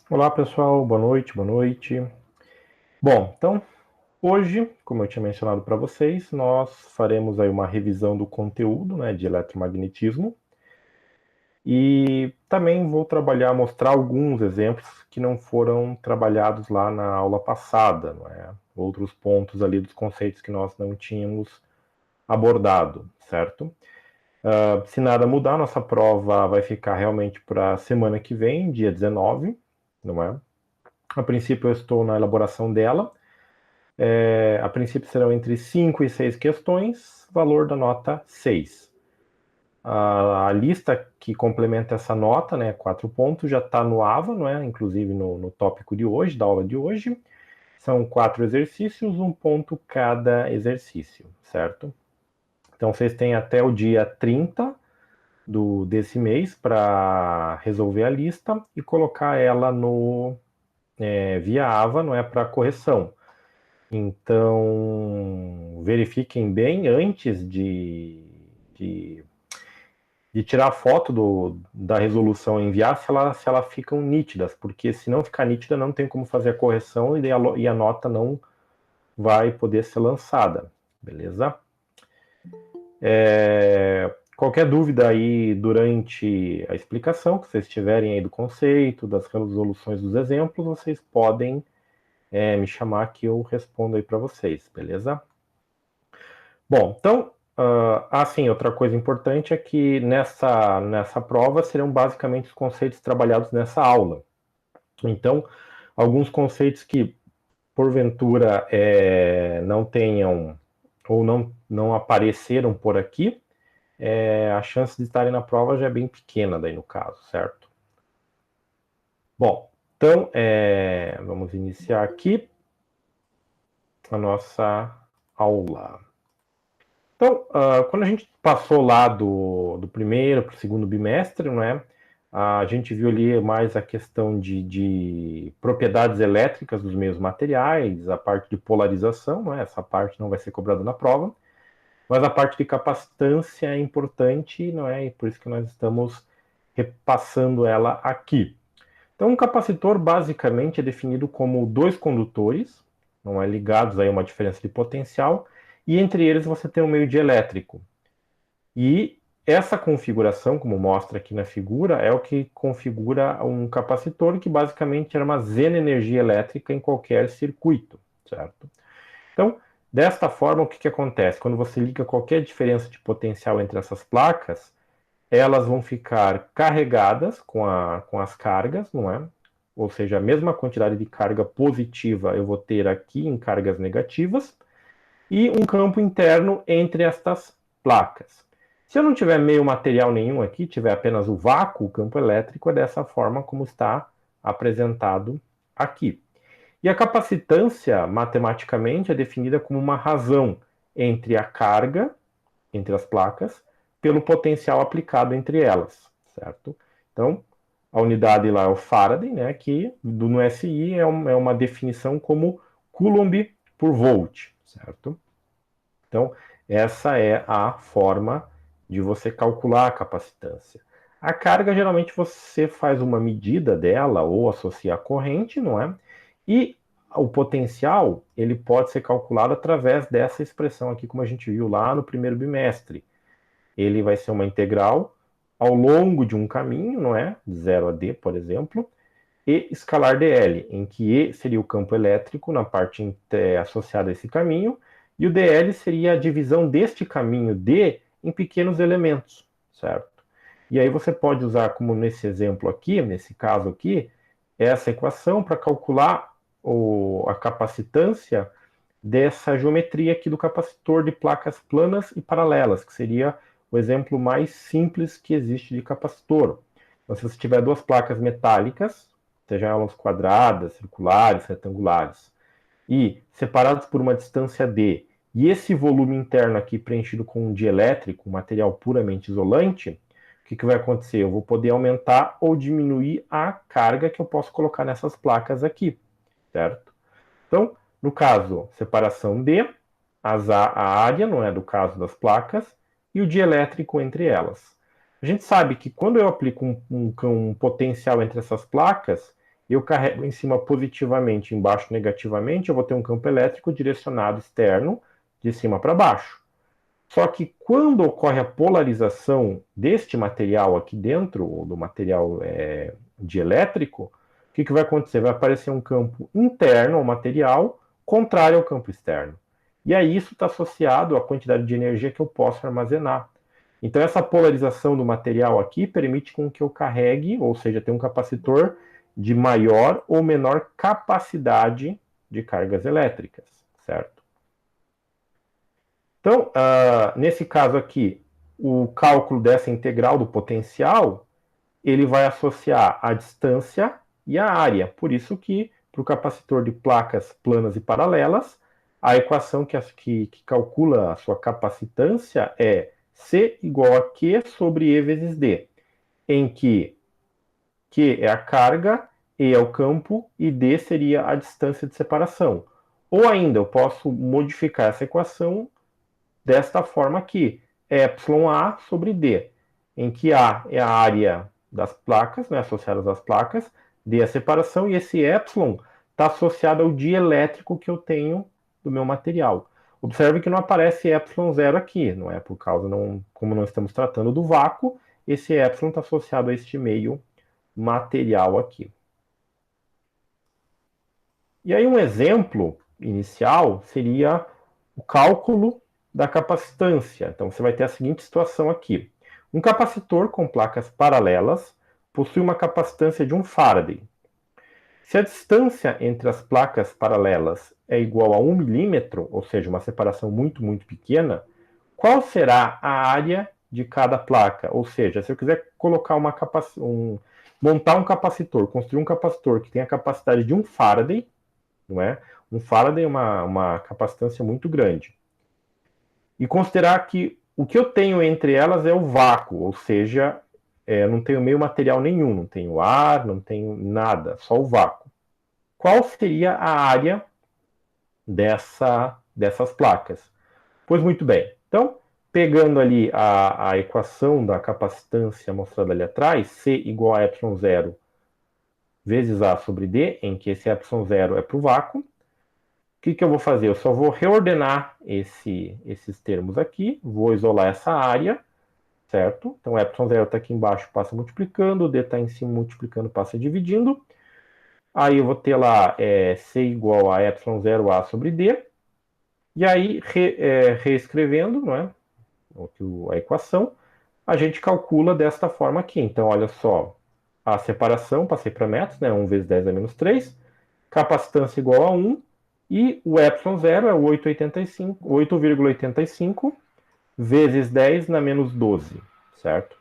Olá pessoal, boa noite, boa noite. Bom, então hoje, como eu tinha mencionado para vocês, nós faremos aí uma revisão do conteúdo, né, de eletromagnetismo e também vou mostrar alguns exemplos que não foram trabalhados lá na aula passada, não é? Outros pontos ali dos conceitos que nós não tínhamos abordado, certo? Se nada mudar, nossa prova vai ficar realmente para a semana que vem, dia 19, não é? A princípio eu estou na elaboração dela. A princípio serão entre 5 e 6 questões, valor da nota 6. A lista que complementa essa nota, né, 4 pontos, já está no AVA, não é? Inclusive no tópico de hoje, da aula de hoje. São 4 exercícios, 1 ponto cada exercício, certo? Então vocês têm até o dia 30 desse mês para resolver a lista e colocar ela via AVA, não é, para correção. Então, verifiquem bem antes de tirar a foto da resolução e enviar se ela ficam nítidas, porque se não ficar nítida não tem como fazer a correção e a nota não vai poder ser lançada, beleza? Qualquer dúvida aí durante a explicação que vocês tiverem aí do conceito, das resoluções dos exemplos, vocês podem me chamar que eu respondo aí para vocês, beleza? Bom, então, outra coisa importante é que nessa prova serão basicamente os conceitos trabalhados nessa aula. Então, alguns conceitos que, porventura, não tenham ou não apareceram por aqui, a chance de estarem na prova já é bem pequena daí no caso, certo? Bom, então, vamos iniciar aqui a nossa aula. Então, quando a gente passou lá do primeiro para o segundo bimestre, não é? A gente viu ali mais a questão de propriedades elétricas dos meios materiais, a parte de polarização, não é? Essa parte não vai ser cobrada na prova, mas a parte de capacitância é importante, não é? E por isso que nós estamos repassando ela aqui. Então, um capacitor basicamente é definido como dois condutores, não é, ligados a uma diferença de potencial, e entre eles você tem um meio de elétrico. E essa configuração, como mostra aqui na figura, é o que configura um capacitor que basicamente armazena energia elétrica em qualquer circuito, certo? Então, desta forma, o que acontece? Quando você liga qualquer diferença de potencial entre essas placas, elas vão ficar carregadas com as cargas, não é? Ou seja, a mesma quantidade de carga positiva eu vou ter aqui em cargas negativas, e um campo interno entre estas placas. Se eu não tiver meio material nenhum aqui, tiver apenas o vácuo, o campo elétrico é dessa forma como está apresentado aqui. E a capacitância, matematicamente, é definida como uma razão entre a carga, entre as placas, pelo potencial aplicado entre elas, certo? Então, a unidade lá é o Faraday, né, que no SI é uma definição como Coulomb por volt, certo? Então, essa é a forma de você calcular a capacitância. A carga, geralmente, você faz uma medida dela ou associa a corrente, não é? E o potencial, ele pode ser calculado através dessa expressão aqui, como a gente viu lá no primeiro bimestre. Ele vai ser uma integral ao longo de um caminho, não é? De 0 a d, por exemplo, e escalar dl, em que E seria o campo elétrico na parte associada a esse caminho, e o dl seria a divisão deste caminho D em pequenos elementos, certo? E aí você pode usar, como nesse exemplo aqui, nesse caso aqui, essa equação para calcular a capacitância dessa geometria aqui do capacitor de placas planas e paralelas, que seria o exemplo mais simples que existe de capacitor. Então, se você tiver duas placas metálicas, sejam elas quadradas, circulares, retangulares, e separadas por uma distância d, e esse volume interno aqui preenchido com um dielétrico, um material puramente isolante, o que vai acontecer? Eu vou poder aumentar ou diminuir a carga que eu posso colocar nessas placas aqui, certo? Então, no caso, separação D, a área, não é do caso das placas, e o dielétrico entre elas. A gente sabe que quando eu aplico um potencial entre essas placas, eu carrego em cima positivamente, embaixo negativamente, eu vou ter um campo elétrico direcionado externo, de cima para baixo. Só que quando ocorre a polarização deste material aqui dentro, do material dielétrico, o que vai acontecer? Vai aparecer um campo interno ao material, contrário ao campo externo. E aí isso está associado à quantidade de energia que eu posso armazenar. Então essa polarização do material aqui permite com que eu carregue, ou seja, tenha um capacitor de maior ou menor capacidade de cargas elétricas, certo? Então, nesse caso aqui, o cálculo dessa integral do potencial, ele vai associar a distância e a área. Por isso que, para o capacitor de placas planas e paralelas, a equação que calcula a sua capacitância é C igual a Q sobre E vezes D, em que Q é a carga, E é o campo e D seria a distância de separação. Ou ainda, eu posso modificar essa equação desta forma aqui, εA sobre D, em que A é a área das placas, né, associadas às placas, D é a separação, e esse ε está associado ao dielétrico que eu tenho do meu material. Observe que não aparece ε0 aqui, não é por causa, como não estamos tratando do vácuo, esse ε está associado a este meio material aqui. E aí um exemplo inicial seria o cálculo da capacitância. Então você vai ter a seguinte situação aqui. Um capacitor com placas paralelas possui uma capacitância de 1 Faraday. Se a distância entre as placas paralelas é igual a 1 milímetro, ou seja, uma separação muito, muito pequena, qual será a área de cada placa? Ou seja, se eu quiser colocar montar um capacitor, construir um capacitor que tenha a capacidade de 1 Faraday, não é? 1 Faraday é uma capacitância muito grande. E considerar que o que eu tenho entre elas é o vácuo, ou seja, não tenho meio material nenhum, não tenho ar, não tenho nada, só o vácuo. Qual seria a área dessas placas? Pois muito bem. Então, pegando ali a equação da capacitância mostrada ali atrás, C igual a ε0 vezes A sobre D, em que esse ε0 é para o vácuo, o que eu vou fazer? Eu só vou reordenar esses termos aqui, vou isolar essa área, certo? Então, ε0 está aqui embaixo, passa multiplicando, D está em cima multiplicando, passa dividindo. Aí eu vou ter lá C igual a ε0A sobre D. E aí, reescrevendo, não é? A equação, a gente calcula desta forma aqui. Então, olha só, a separação, passei para metros, né? 1 vezes 10 a menos 3. Capacitância igual a 1. E o ε0 é 8,85 vezes 10 na menos 12, certo?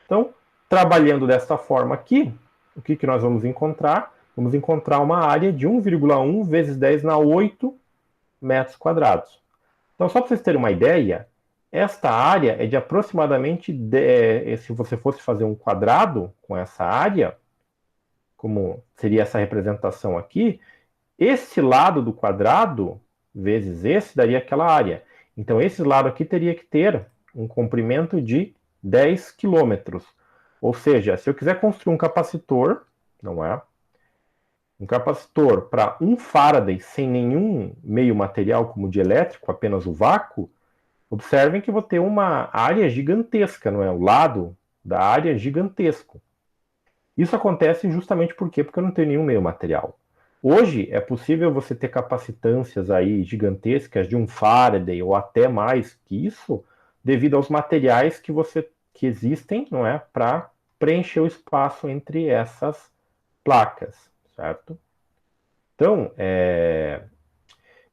Então, trabalhando desta forma aqui, o que nós vamos encontrar? Vamos encontrar uma área de 1,1 vezes 10 na 8 metros quadrados. Então, só para vocês terem uma ideia, esta área é de aproximadamente, se você fosse fazer um quadrado com essa área, como seria essa representação aqui, esse lado do quadrado vezes esse daria aquela área. Então, esse lado aqui teria que ter um comprimento de 10 quilômetros. Ou seja, se eu quiser construir um capacitor, não é? Um capacitor para 1 Faraday sem nenhum meio material como dielétrico, apenas o vácuo, observem que vou ter uma área gigantesca, não é? O lado da área é gigantesco. Isso acontece justamente porque eu não tenho nenhum meio material. Hoje é possível você ter capacitâncias aí gigantescas de 1 Faraday ou até mais que isso, devido aos materiais que existem, não é, para preencher o espaço entre essas placas, certo? Então,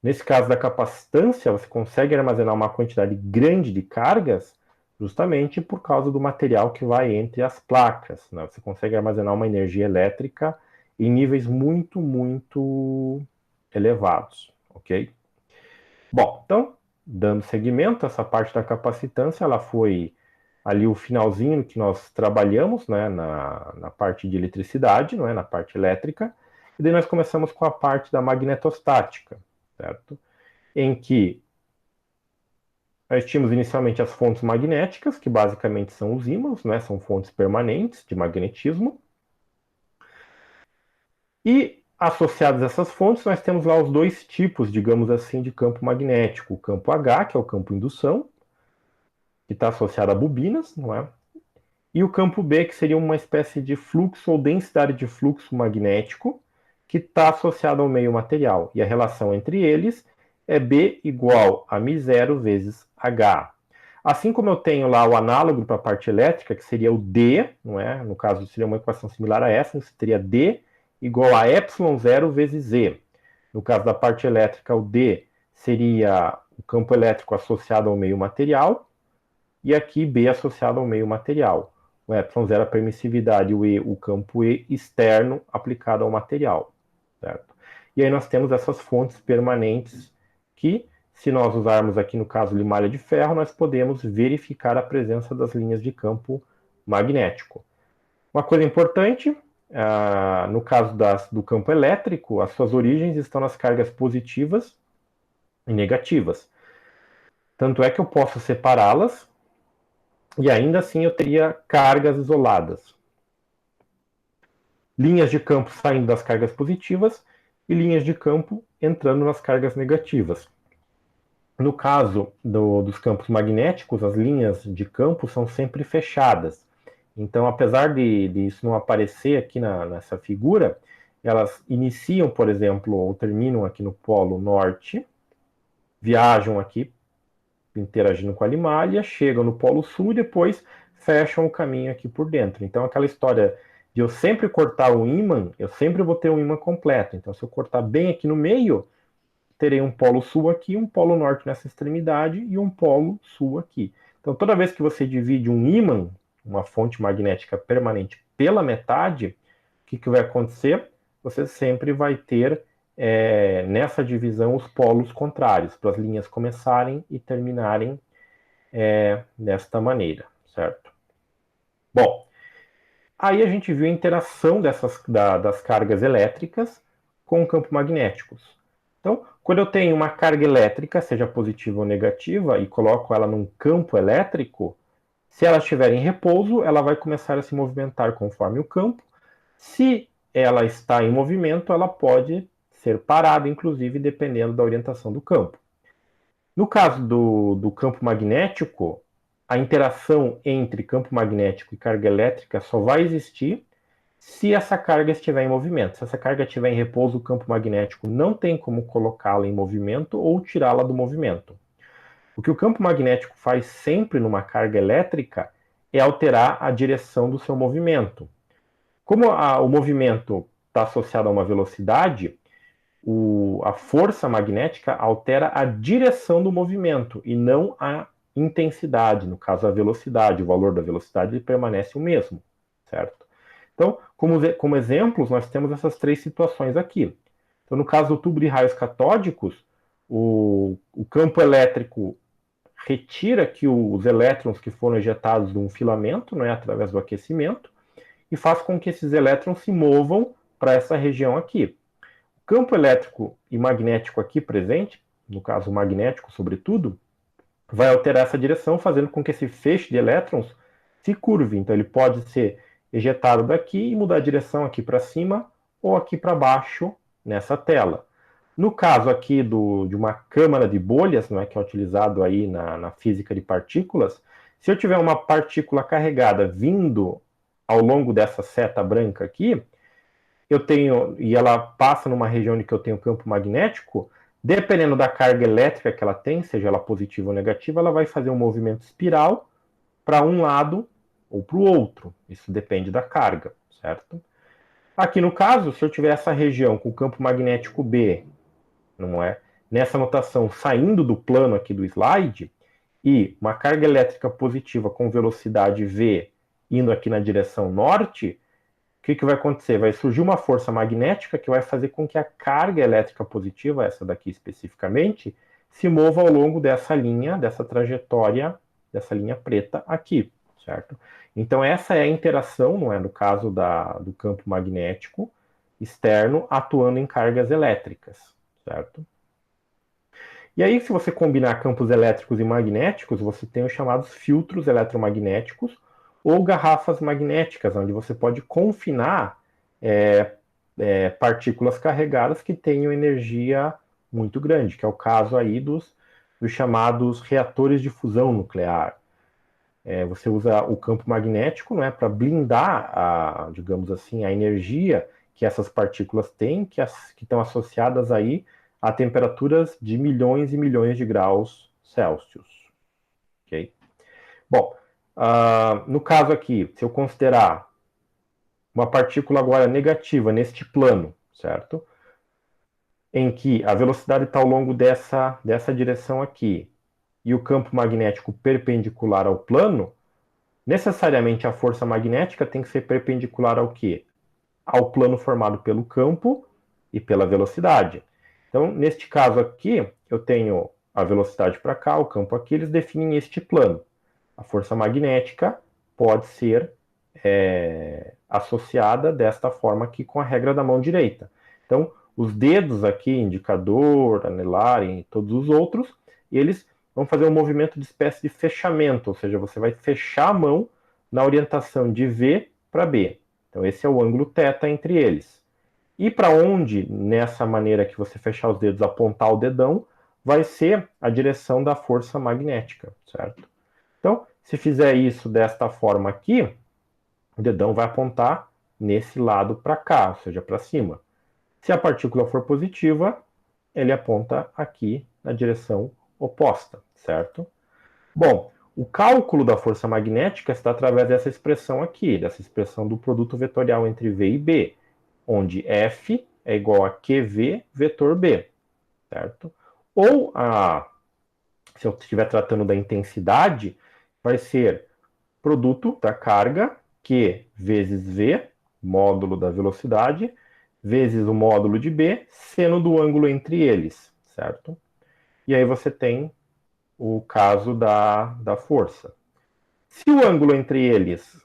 nesse caso da capacitância, você consegue armazenar uma quantidade grande de cargas justamente por causa do material que vai entre as placas, né? Você consegue armazenar uma energia elétrica em níveis muito, muito elevados, ok? Bom, então, dando seguimento, essa parte da capacitância, ela foi ali o finalzinho que nós trabalhamos, né, na parte de eletricidade, não é, na parte elétrica, e daí nós começamos com a parte da magnetostática, certo? Em que Nós tínhamos inicialmente as fontes magnéticas, que basicamente são os ímãs, né? São fontes permanentes de magnetismo. E associados a essas fontes, nós temos lá os dois tipos, digamos assim, de campo magnético. O campo H, que é o campo indução, que está associado a bobinas, não é? E o campo B, que seria uma espécie de fluxo ou densidade de fluxo magnético, que está associado ao meio material. E a relação entre eles é B igual a μ0 vezes H. Assim como eu tenho lá o análogo para a parte elétrica, que seria o D, não é? No caso, seria uma equação similar a essa, seria D igual a ε0 vezes Z. No caso da parte elétrica, o D seria o campo elétrico associado ao meio material, e aqui B associado ao meio material. O ε0 a permissividade, o E, o campo E externo aplicado ao material, certo? E aí nós temos essas fontes permanentes que, se nós usarmos aqui no caso limalha de ferro, nós podemos verificar a presença das linhas de campo magnético. Uma coisa importante, no caso do campo elétrico, as suas origens estão nas cargas positivas e negativas. Tanto é que eu posso separá-las e ainda assim eu teria cargas isoladas. Linhas de campo saindo das cargas positivas e linhas de campo entrando nas cargas negativas. No caso dos campos magnéticos, as linhas de campo são sempre fechadas. Então, apesar de isso não aparecer aqui nessa figura, elas iniciam, por exemplo, ou terminam aqui no polo norte, viajam aqui, interagindo com a limalha, chegam no polo sul e depois fecham o caminho aqui por dentro. Então, aquela história de eu sempre cortar um ímã, eu sempre vou ter um ímã completo. Então, se eu cortar bem aqui no meio, terei um polo sul aqui, um polo norte nessa extremidade e um polo sul aqui. Então, toda vez que você divide um ímã, uma fonte magnética permanente, pela metade, o que vai acontecer? Você sempre vai ter nessa divisão os polos contrários, para as linhas começarem e terminarem desta maneira, certo? Bom, aí a gente viu a interação das cargas elétricas com campos magnéticos. Então, quando eu tenho uma carga elétrica, seja positiva ou negativa, e coloco ela num campo elétrico, se ela estiver em repouso, ela vai começar a se movimentar conforme o campo. Se ela está em movimento, ela pode ser parada, inclusive, dependendo da orientação do campo. No caso do campo magnético, a interação entre campo magnético e carga elétrica só vai existir se essa carga estiver em movimento. Se essa carga estiver em repouso, o campo magnético não tem como colocá-la em movimento ou tirá-la do movimento. O que o campo magnético faz sempre numa carga elétrica é alterar a direção do seu movimento. Como o movimento está associado a uma velocidade, a força magnética altera a direção do movimento e não a intensidade, no caso a velocidade. O valor da velocidade ele permanece o mesmo, certo? Então, como exemplos, nós temos essas três situações aqui. Então, no caso do tubo de raios catódicos, o campo elétrico retira aqui os elétrons que foram ejetados de um filamento, né, através do aquecimento, e faz com que esses elétrons se movam para essa região aqui. O campo elétrico e magnético aqui presente, no caso magnético sobretudo, vai alterar essa direção, fazendo com que esse feixe de elétrons se curve. Então ele pode ser ejetado daqui e mudar a direção aqui para cima ou aqui para baixo nessa tela. No caso aqui de uma câmara de bolhas, não é, que é utilizado aí na física de partículas, se eu tiver uma partícula carregada vindo ao longo dessa seta branca aqui, e ela passa numa região em que eu tenho campo magnético, dependendo da carga elétrica que ela tem, seja ela positiva ou negativa, ela vai fazer um movimento espiral para um lado ou para o outro. Isso depende da carga, certo? Aqui no caso, se eu tiver essa região com o campo magnético B, não é? Nessa notação saindo do plano aqui do slide, e uma carga elétrica positiva com velocidade V indo aqui na direção norte, o que vai acontecer? Vai surgir uma força magnética que vai fazer com que a carga elétrica positiva, essa daqui especificamente, se mova ao longo dessa linha, dessa trajetória, dessa linha preta aqui, certo? Então essa é a interação, não é, no caso do campo magnético externo atuando em cargas elétricas, certo? E aí, se você combinar campos elétricos e magnéticos, você tem os chamados filtros eletromagnéticos ou garrafas magnéticas, onde você pode confinar partículas carregadas que tenham energia muito grande, que é o caso aí dos chamados reatores de fusão nuclear. Você usa o campo magnético, não é, para blindar digamos assim, a energia que essas partículas têm, que estão associadas aí a temperaturas de milhões e milhões de graus Celsius. Ok? Bom, no caso aqui, se eu considerar uma partícula agora negativa neste plano, certo? Em que a velocidade está ao longo dessa direção aqui e o campo magnético perpendicular ao plano, necessariamente a força magnética tem que ser perpendicular ao quê? Ao plano formado pelo campo e pela velocidade. Então, neste caso aqui, eu tenho a velocidade para cá, o campo aqui, eles definem este plano. A força magnética pode ser associada desta forma aqui com a regra da mão direita. Então, os dedos aqui, indicador, anelar e todos os outros, eles vão fazer um movimento de espécie de fechamento, ou seja, você vai fechar a mão na orientação de V para B. Então, esse é o ângulo θ entre eles. E para onde, nessa maneira que você fechar os dedos, apontar o dedão, vai ser a direção da força magnética, certo? Então, se fizer isso desta forma aqui, o dedão vai apontar nesse lado para cá, ou seja, para cima. Se a partícula for positiva, ele aponta aqui na direção oposta, certo? Bom, o cálculo da força magnética está através dessa expressão aqui, dessa expressão do produto vetorial entre V e B, onde F é igual a QV vetor B, certo? Ou, se eu estiver tratando da intensidade, vai ser produto da carga, Q vezes V, módulo da velocidade, vezes o módulo de B, seno do ângulo entre eles, certo? E aí você tem o caso da força. Se o ângulo entre eles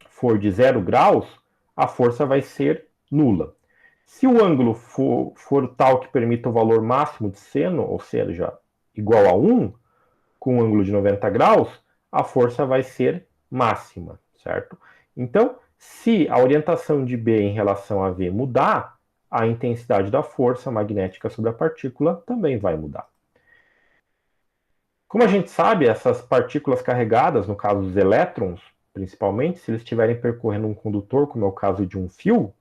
for de 0 graus, a força vai ser nula. Se o ângulo for tal que permita o valor máximo de seno, ou seja, igual a 1, com um ângulo de 90 graus, a força vai ser máxima, certo? Então, se a orientação de B em relação a V mudar, a intensidade da força magnética sobre a partícula também vai mudar. Como a gente sabe, essas partículas carregadas, no caso dos elétrons, principalmente, se eles estiverem percorrendo um condutor, como é o caso de um fio,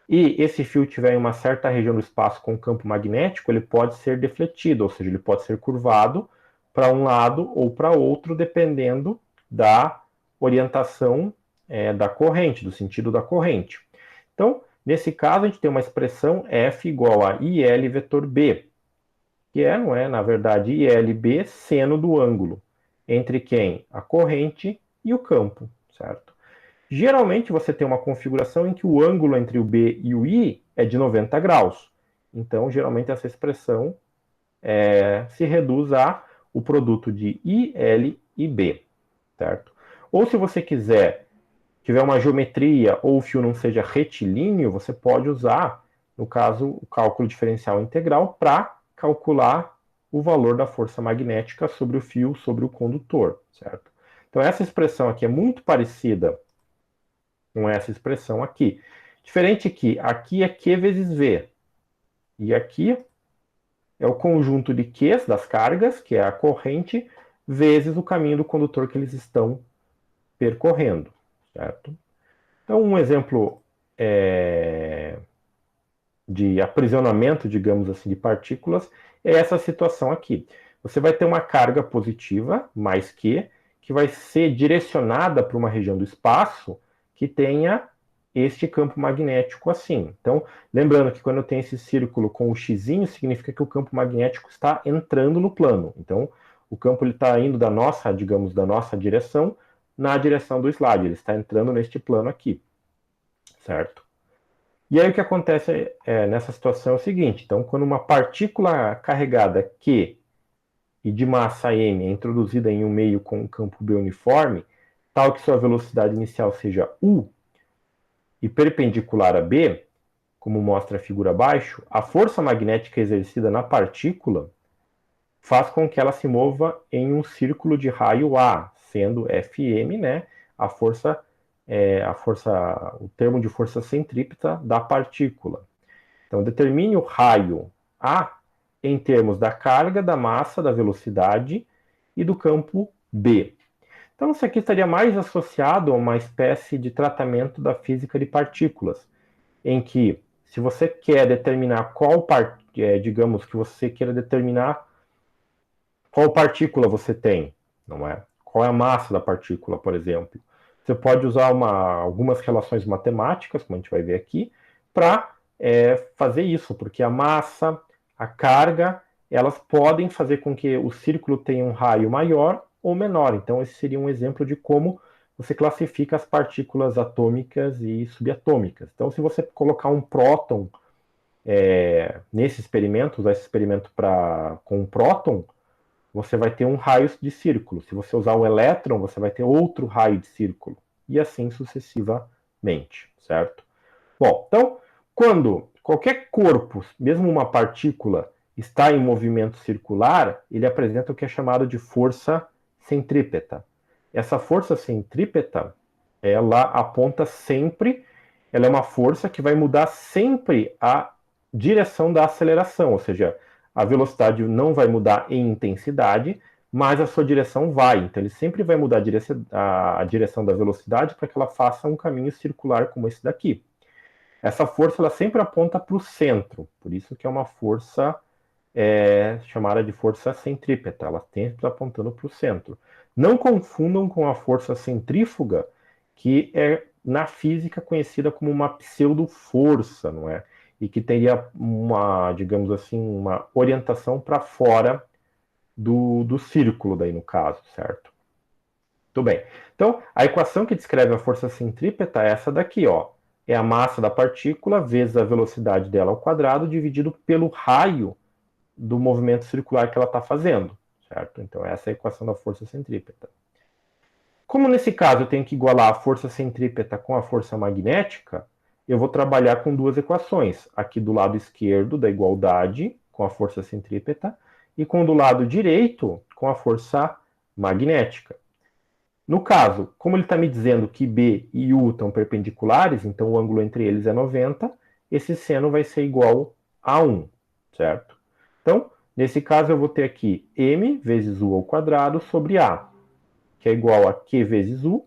e esse fio tiver em uma certa região do espaço com campo magnético, ele pode ser defletido, ou seja, ele pode ser curvado para um lado ou para outro, dependendo da orientação da corrente, do sentido da corrente. Então, nesse caso, a gente tem uma expressão F igual a IL vetor B, que não é, na verdade, ILB seno do ângulo entre quem? A corrente e o campo, certo? Geralmente você tem uma configuração em que o ângulo entre o B e o I é de 90 graus. Então, geralmente essa expressão se reduz a o produto de IL e B, certo? Ou se você tiver uma geometria ou o fio não seja retilíneo, você pode usar, no caso, o cálculo diferencial integral para calcular o valor da força magnética sobre o fio, sobre o condutor, certo? Então essa expressão aqui é muito parecida com essa expressão aqui. Diferente que aqui é Q vezes V, e aqui é o conjunto de Qs das cargas, que é a corrente, vezes o caminho do condutor que eles estão percorrendo, certo? Então, um exemplo de aprisionamento, digamos assim, de partículas é essa situação aqui. Você vai ter uma carga positiva, mais que vai ser direcionada para uma região do espaço que tenha este campo magnético assim. Então, lembrando que quando eu tenho esse círculo com o xizinho, significa que o campo magnético está entrando no plano. Então, o campo está indo da nossa, digamos, da nossa direção na direção do slide. Ele está entrando neste plano aqui, certo? E aí o que acontece nessa situação é o seguinte: então, quando uma partícula carregada Q e de massa m é introduzida em um meio com um campo B uniforme, tal que sua velocidade inicial seja u e perpendicular a B, como mostra a figura abaixo, a força magnética exercida na partícula faz com que ela se mova em um círculo de raio A, sendo Fm, né, o termo de força centrípeta da partícula. Então, determine o raio A em termos da carga, da massa, da velocidade e do campo B. Então, isso aqui estaria mais associado a uma espécie de tratamento da física de partículas, em que, se você quer determinar digamos que você queira determinar qual partícula você tem, não é? Qual é a massa da partícula, por exemplo. Você pode usar algumas relações matemáticas, como a gente vai ver aqui, para fazer isso, porque a massa, a carga, elas podem fazer com que o círculo tenha um raio maior ou menor. Então, esse seria um exemplo de como você classifica as partículas atômicas e subatômicas. Então, se você colocar um próton nesse experimento, usar esse experimento com um próton, você vai ter um raio de círculo. Se você usar o elétron, você vai ter outro raio de círculo. E assim sucessivamente, certo? Bom, então, quando qualquer corpo, mesmo uma partícula, está em movimento circular, ele apresenta o que é chamado de força centrípeta. Essa força centrípeta, ela aponta sempre, ela é uma força que vai mudar sempre a direção da aceleração, ou seja, a velocidade não vai mudar em intensidade, mas a sua direção vai. Então, ele sempre vai mudar a direção da velocidade para que ela faça um caminho circular como esse daqui. Essa força ela sempre aponta para o centro, por isso que é uma força chamada de força centrípeta, ela sempre está apontando para o centro. Não confundam com a força centrífuga, que é na física conhecida como uma pseudo-força, não é? E que teria uma, digamos assim, uma orientação para fora do círculo, daí no caso, certo? Tudo bem. Então, a equação que descreve a força centrípeta é essa daqui, ó. É a massa da partícula vezes a velocidade dela ao quadrado dividido pelo raio do movimento circular que ela está fazendo, certo? Então, essa é a equação da força centrípeta. Como nesse caso eu tenho que igualar a força centrípeta com a força magnética, eu vou trabalhar com duas equações. Aqui do lado esquerdo da igualdade, com a força centrípeta, e com do lado direito, com a força magnética. No caso, como ele está me dizendo que B e U estão perpendiculares, então o ângulo entre eles é 90, esse seno vai ser igual a 1, certo? Então, nesse caso, eu vou ter aqui M vezes U ao quadrado sobre A, que é igual a Q vezes U,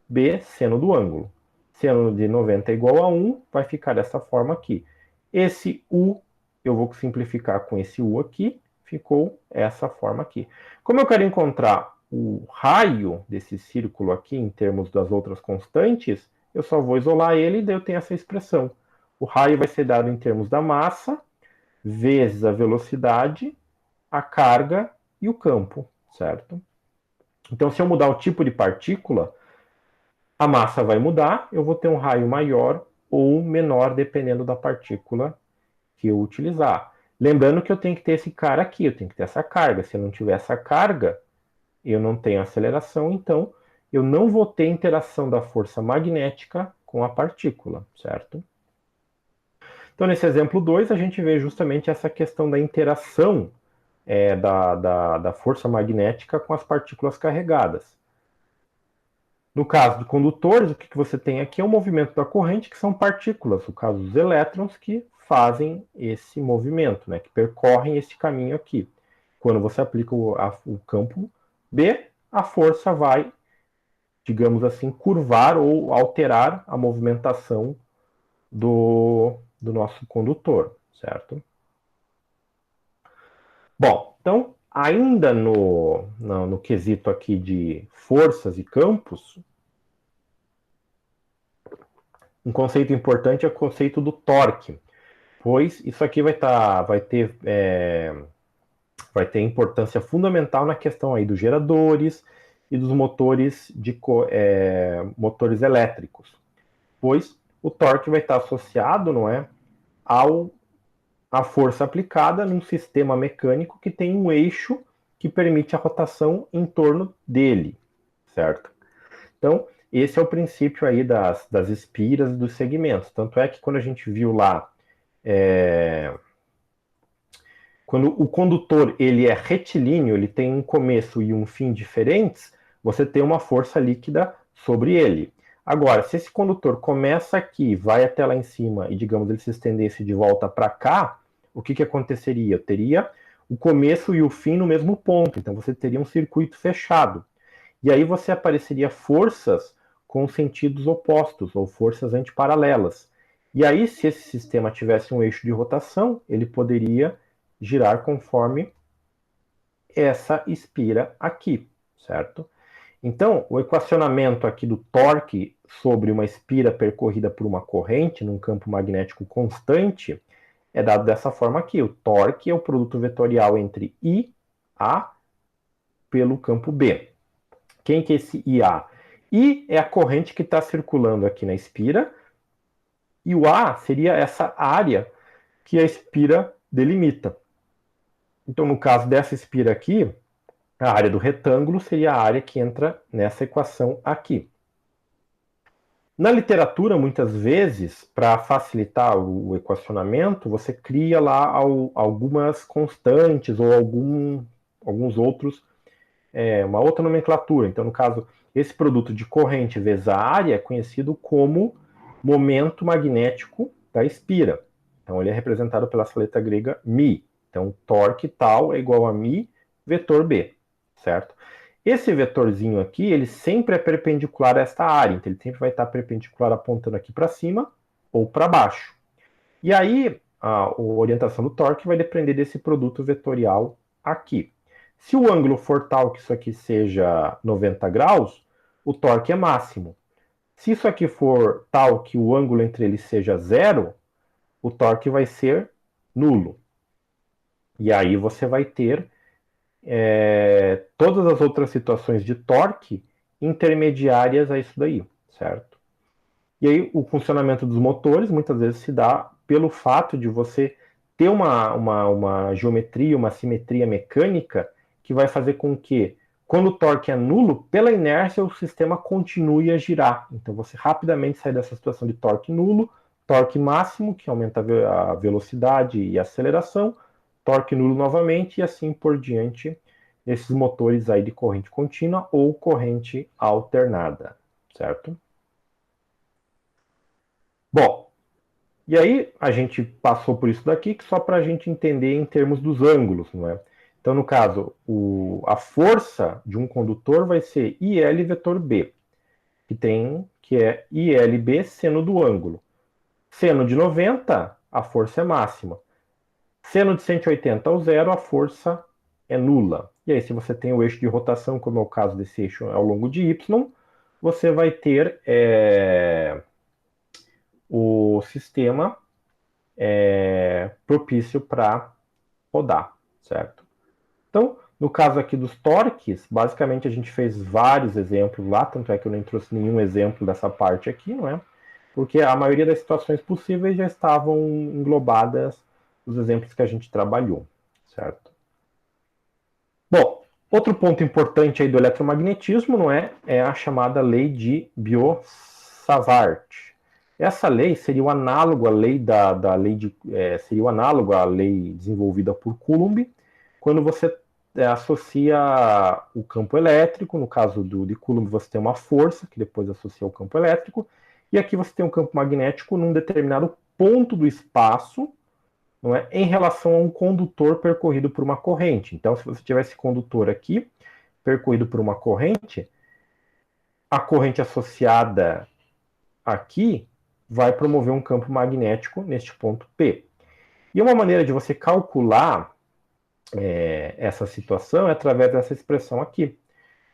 B, seno do ângulo. Seno de 90 é igual a 1, vai ficar dessa forma aqui. Esse U, eu vou simplificar com esse U aqui, ficou essa forma aqui. Como eu quero encontrar o raio desse círculo aqui, em termos das outras constantes, eu só vou isolar ele e daí eu tenho essa expressão. O raio vai ser dado em termos da massa, vezes a velocidade, a carga e o campo, certo? Então, se eu mudar o tipo de partícula, a massa vai mudar, eu vou ter um raio maior ou menor, dependendo da partícula que eu utilizar. Lembrando que eu tenho que ter esse cara aqui, eu tenho que ter essa carga. Se eu não tiver essa carga, eu não tenho aceleração, então eu não vou ter interação da força magnética com a partícula, certo? Então, nesse exemplo 2, a gente vê justamente essa questão da interação da força magnética com as partículas carregadas. No caso de condutores, o que você tem aqui é o movimento da corrente, que são partículas, no caso dos elétrons, que fazem esse movimento, né, que percorrem esse caminho aqui. Quando você aplica o campo B, a força vai, digamos assim, curvar ou alterar a movimentação do nosso condutor, certo? Bom, então, ainda no quesito aqui de forças e campos, um conceito importante é o conceito do torque, pois isso aqui vai ter importância fundamental na questão aí dos geradores e dos motores elétricos, pois o torque vai estar associado, não é, à força aplicada num sistema mecânico que tem um eixo que permite a rotação em torno dele, certo? Então, esse é o princípio aí das espiras e dos segmentos. Tanto é que quando a gente viu lá Quando o condutor ele é retilíneo, ele tem um começo e um fim diferentes, você tem uma força líquida sobre ele. Agora, se esse condutor começa aqui, vai até lá em cima e, digamos, ele se estendesse de volta para cá, o que aconteceria? Eu teria o começo e o fim no mesmo ponto, então você teria um circuito fechado. E aí você apareceria forças com sentidos opostos, ou forças antiparalelas. E aí, se esse sistema tivesse um eixo de rotação, ele poderia girar conforme essa espira aqui, certo? Então, o equacionamento aqui do torque sobre uma espira percorrida por uma corrente num campo magnético constante é dado dessa forma aqui. O torque é o produto vetorial entre IA pelo campo B. Quem que é esse IA? I é a corrente que está circulando aqui na espira, e o A seria essa área que a espira delimita. Então, no caso dessa espira aqui, a área do retângulo seria a área que entra nessa equação aqui. Na literatura, muitas vezes, para facilitar o equacionamento, você cria lá algumas constantes ou alguns outros, uma outra nomenclatura. Então, no caso, esse produto de corrente vezes a área é conhecido como momento magnético da espira. Então, ele é representado pela essa letra grega μ. Então, torque tal é igual a μ vetor B, certo? Esse vetorzinho aqui, ele sempre é perpendicular a esta área, então ele sempre vai estar perpendicular apontando aqui para cima ou para baixo. E aí, a orientação do torque vai depender desse produto vetorial aqui. Se o ângulo for tal que isso aqui seja 90 graus, o torque é máximo. Se isso aqui for tal que o ângulo entre eles seja zero, o torque vai ser nulo. E aí você vai ter todas as outras situações de torque intermediárias a isso daí, certo? E aí o funcionamento dos motores muitas vezes se dá pelo fato de você ter uma geometria, uma simetria mecânica que vai fazer com que, quando o torque é nulo, pela inércia o sistema continue a girar. Então você rapidamente sai dessa situação de torque nulo, torque máximo, que aumenta a velocidade e a aceleração, torque nulo novamente e assim por diante, esses motores aí de corrente contínua ou corrente alternada, certo? Bom, e aí a gente passou por isso daqui que só para a gente entender em termos dos ângulos, não é? Então, no caso, a força de um condutor vai ser IL vetor B, que é ILB seno do ângulo. Seno de 90, a força é máxima. Seno de 180 ao zero, a força é nula. E aí, se você tem o eixo de rotação, como é o caso desse eixo ao longo de Y, você vai ter o sistema propício para rodar, certo? Então, no caso aqui dos torques, basicamente a gente fez vários exemplos lá, tanto é que eu nem trouxe nenhum exemplo dessa parte aqui, não é? Porque a maioria das situações possíveis já estavam englobadas nos exemplos que a gente trabalhou, certo? Bom, outro ponto importante aí do eletromagnetismo, não é? É a chamada lei de Biot-Savart. Essa lei seria o análogo à lei seria o análogo à lei desenvolvida por Coulomb, quando você associa o campo elétrico, no caso de Coulomb você tem uma força que depois associa ao campo elétrico, e aqui você tem um campo magnético num determinado ponto do espaço, não é, em relação a um condutor percorrido por uma corrente. Então, se você tiver esse condutor aqui, percorrido por uma corrente, a corrente associada aqui vai promover um campo magnético neste ponto P. E uma maneira de você calcular essa situação é através dessa expressão aqui,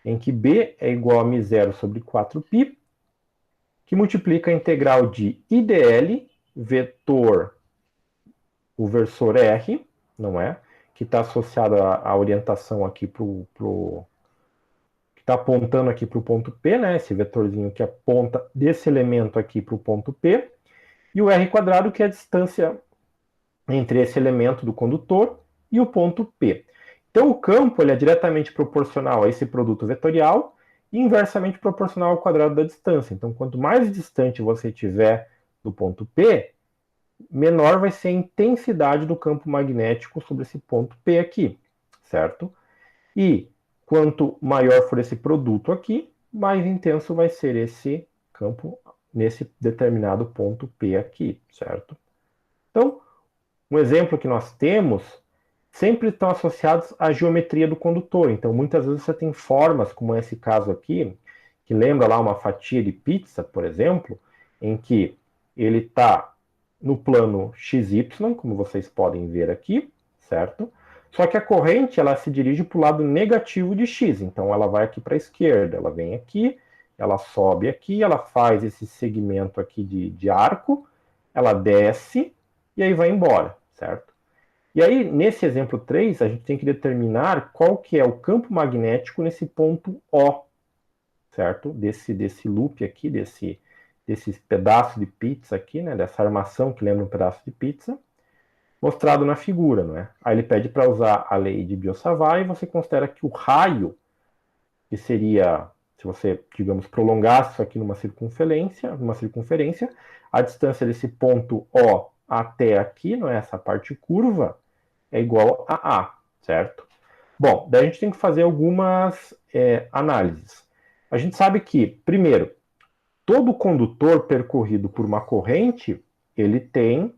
em que B é igual a μ0 sobre 4π, que multiplica a integral de IdL, vetor, o versor R, não é? Que está associado à orientação aqui que está apontando aqui para o ponto P, né? Esse vetorzinho que aponta desse elemento aqui para o ponto P, e o R quadrado, que é a distância entre esse elemento do condutor e o ponto P. Então, o campo ele é diretamente proporcional a esse produto vetorial e inversamente proporcional ao quadrado da distância. Então, quanto mais distante você estiver do ponto P, menor vai ser a intensidade do campo magnético sobre esse ponto P aqui, certo? E quanto maior for esse produto aqui, mais intenso vai ser esse campo nesse determinado ponto P aqui, certo? Então, um exemplo que nós temos sempre estão associados à geometria do condutor. Então, muitas vezes você tem formas, como esse caso aqui, que lembra lá uma fatia de pizza, por exemplo, em que ele está no plano XY, como vocês podem ver aqui, certo? Só que a corrente ela se dirige para o lado negativo de X, então ela vai aqui para a esquerda, ela vem aqui, ela sobe aqui, ela faz esse segmento aqui de arco, ela desce e aí vai embora, certo? E aí, nesse exemplo 3, a gente tem que determinar qual que é o campo magnético nesse ponto O, certo? Desse loop aqui, desse pedaço de pizza aqui, né? Dessa armação que lembra um pedaço de pizza, mostrado na figura, não é? Aí ele pede para usar a lei de Biot-Savart e você considera que o raio, que seria, se você, digamos, prolongasse isso aqui numa circunferência, a distância desse ponto O até aqui, não é? Essa parte curva, é igual a A, certo? Bom, daí a gente tem que fazer algumas análises. A gente sabe que, primeiro, todo condutor percorrido por uma corrente, ele tem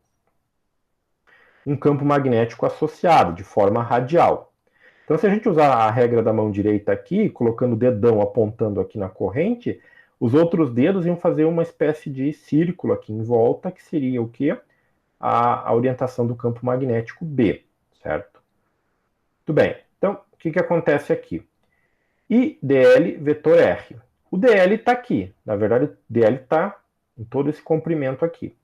um campo magnético associado, de forma radial. Então, se a gente usar a regra da mão direita aqui, colocando o dedão apontando aqui na corrente, os outros dedos iam fazer uma espécie de círculo aqui em volta, que seria o quê? A orientação do campo magnético B, certo? Muito bem. Então, o que acontece aqui? IDL vetor R. O DL está aqui. Na verdade, o DL está em todo esse comprimento aqui.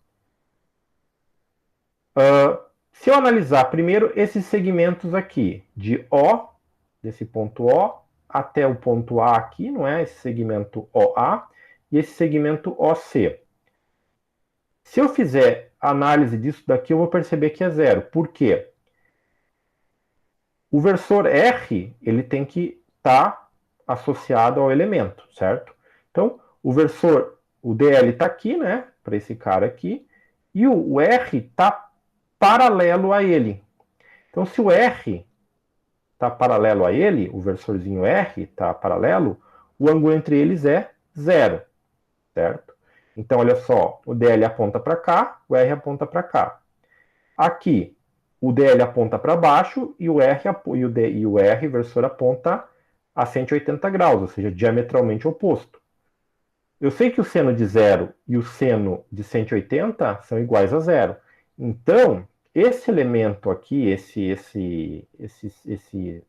Se eu analisar primeiro esses segmentos aqui, de O, desse ponto O, até o ponto A aqui, não é? Esse segmento OA, e esse segmento OC. Se eu fizer análise disso daqui, eu vou perceber que é zero. Por quê? O versor R, ele tem que estar associado ao elemento, certo? Então, o versor, o DL está aqui, né? Para esse cara aqui. E o R está paralelo a ele. Então, se o R está paralelo a ele, o versorzinho R está paralelo, o ângulo entre eles é zero, certo? Então, olha só, o DL aponta para cá, o R aponta para cá. Aqui, o DL aponta para baixo e o R versor aponta a 180 graus, ou seja, diametralmente oposto. Eu sei que o seno de zero e o seno de 180 são iguais a zero. Então, esse elemento aqui, esse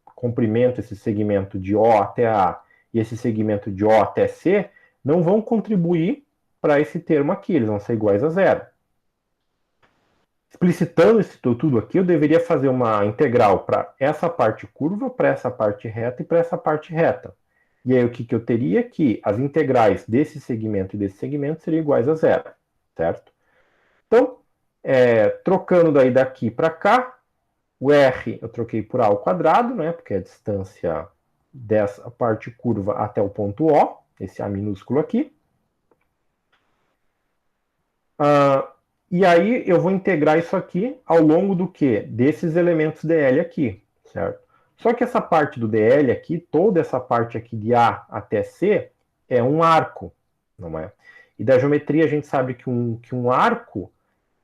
comprimento, esse segmento de O até A e esse segmento de O até C, não vão contribuir para esse termo aqui, eles vão ser iguais a zero. Explicitando isso tudo aqui, eu deveria fazer uma integral para essa parte curva, para essa parte reta e para essa parte reta. E aí o que eu teria? Que as integrais desse segmento e desse segmento seriam iguais a zero, certo? Então, trocando daí daqui para cá, o R eu troquei por A ao quadrado, né? Porque é a distância dessa parte curva até o ponto O, esse A minúsculo aqui. E aí eu vou integrar isso aqui ao longo do quê? Desses elementos DL aqui, certo? Só que essa parte do DL aqui, toda essa parte aqui de A até C, é um arco, não é? E da geometria a gente sabe que um arco,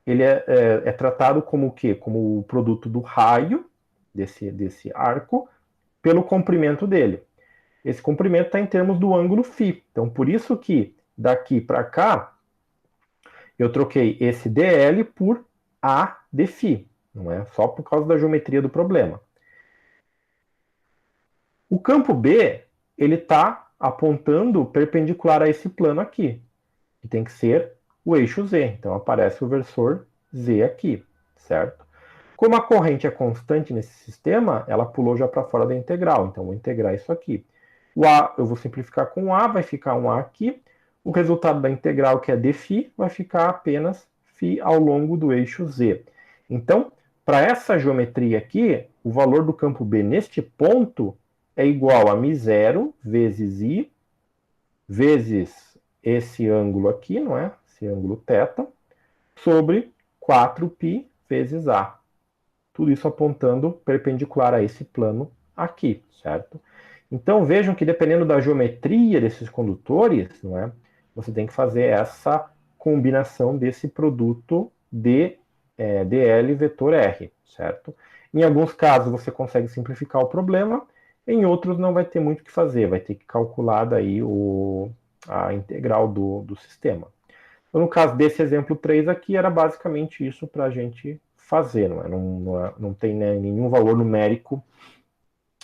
ele é tratado como o quê? Como o produto do raio desse arco pelo comprimento dele. Esse comprimento está em termos do ângulo φ. Então, por isso que daqui para cá, eu troquei esse DL por A de φ, não é? Só por causa da geometria do problema. O campo B, ele está apontando perpendicular a esse plano aqui, que tem que ser o eixo Z. Então aparece o versor Z aqui, certo? Como a corrente é constante nesse sistema, ela pulou já para fora da integral. Então vou integrar isso aqui. O A eu vou simplificar com A, vai ficar um A aqui. O resultado da integral, que é dφ, vai ficar apenas φ ao longo do eixo Z. Então, para essa geometria aqui, o valor do campo B neste ponto é igual a μ0 vezes I, vezes esse ângulo aqui, não é? Esse ângulo θ, sobre 4π vezes A. Tudo isso apontando perpendicular a esse plano aqui, certo? Então vejam que dependendo da geometria desses condutores, não é? Você tem que fazer essa combinação desse produto dl vetor R, certo? Em alguns casos você consegue simplificar o problema, em outros não vai ter muito o que fazer, vai ter que calcular daí a integral do sistema. Então, no caso desse exemplo 3 aqui, era basicamente isso para a gente fazer, não tem, né, nenhum valor numérico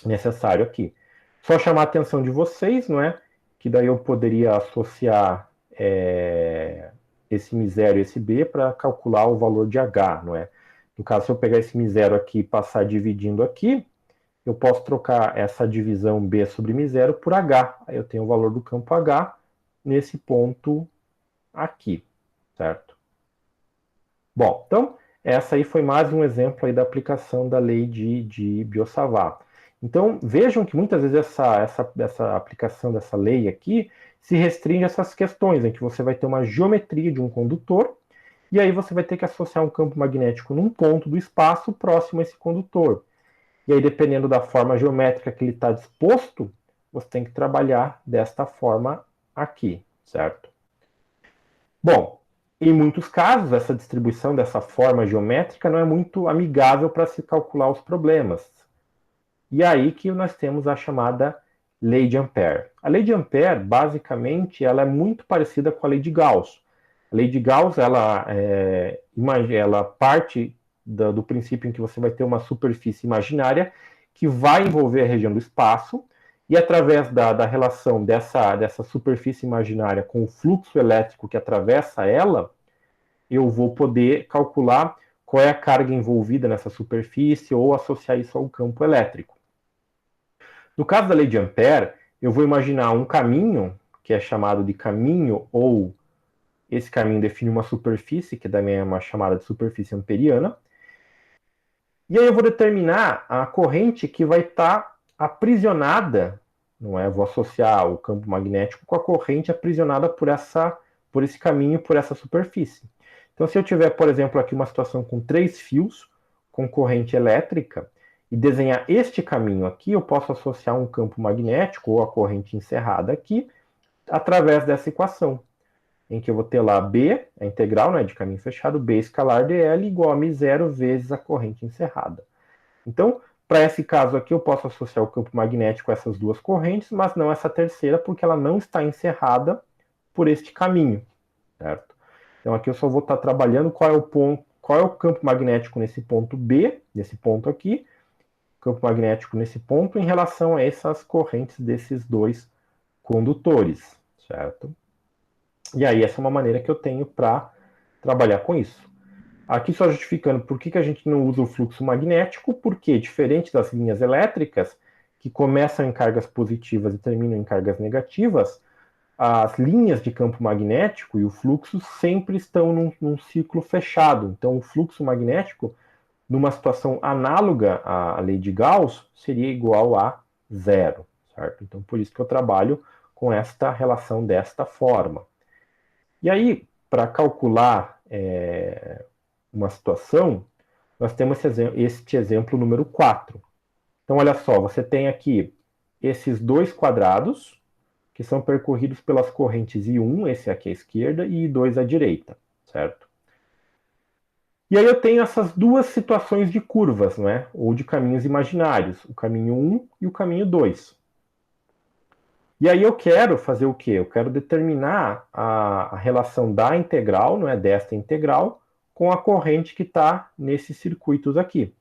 necessário aqui. Só chamar a atenção de vocês, não é? Que daí eu poderia associar esse μ0 e esse b para calcular o valor de h, não é? No caso, se eu pegar esse μ0 aqui e passar dividindo aqui, eu posso trocar essa divisão b sobre μ0 por h. Aí eu tenho o valor do campo h nesse ponto aqui, certo? Bom, então, essa aí foi mais um exemplo aí da aplicação da lei de Biot-Savart. Então, vejam que muitas vezes essa aplicação dessa lei aqui se restringe a essas questões, em que você vai ter uma geometria de um condutor, e aí você vai ter que associar um campo magnético num ponto do espaço próximo a esse condutor. E aí, dependendo da forma geométrica que ele está disposto, você tem que trabalhar desta forma aqui, certo? Bom, em muitos casos, essa distribuição dessa forma geométrica não é muito amigável para se calcular os problemas. E aí que nós temos a chamada lei de Ampère. A lei de Ampère, basicamente, ela é muito parecida com a lei de Gauss. A lei de Gauss, ela parte do princípio em que você vai ter uma superfície imaginária que vai envolver a região do espaço, e através da relação dessa superfície imaginária com o fluxo elétrico que atravessa ela, eu vou poder calcular qual é a carga envolvida nessa superfície ou associar isso ao campo elétrico. No caso da lei de Ampère, eu vou imaginar um caminho, que é chamado de caminho, ou esse caminho define uma superfície, que também é uma chamada de superfície amperiana. E aí eu vou determinar a corrente que vai estar aprisionada, não é? Vou associar o campo magnético com a corrente aprisionada por esse caminho, por essa superfície. Então, se eu tiver, por exemplo, aqui uma situação com 3 fios com corrente elétrica e desenhar este caminho aqui, eu posso associar um campo magnético ou a corrente encerrada aqui através dessa equação, em que eu vou ter lá B, a integral, né, de caminho fechado, B escalar dl igual a μ0 vezes a corrente encerrada. Então, para esse caso aqui, eu posso associar o campo magnético a essas duas correntes, mas não essa terceira, porque ela não está encerrada por este caminho, certo? Então, aqui eu só vou estar trabalhando qual é o campo magnético nesse ponto B, nesse ponto aqui, campo magnético nesse ponto, em relação a essas correntes desses dois condutores, certo? E aí, essa é uma maneira que eu tenho para trabalhar com isso. Aqui só justificando por que a gente não usa o fluxo magnético, porque, diferente das linhas elétricas, que começam em cargas positivas e terminam em cargas negativas, as linhas de campo magnético e o fluxo sempre estão num ciclo fechado. Então, o fluxo magnético, numa situação análoga à lei de Gauss, seria igual a zero, certo? Então, por isso que eu trabalho com esta relação desta forma. E aí, para calcular uma situação, nós temos este exemplo número 4. Então, olha só, você tem aqui esses dois quadrados, que são percorridos pelas correntes I1, esse aqui à esquerda, e I2 à direita, certo? E aí eu tenho essas duas situações de curvas, não é? Ou de caminhos imaginários, o caminho 1 e o caminho 2. E aí eu quero fazer o quê? Eu quero determinar a relação da integral, não é, desta integral, com a corrente que está nesses circuitos aqui.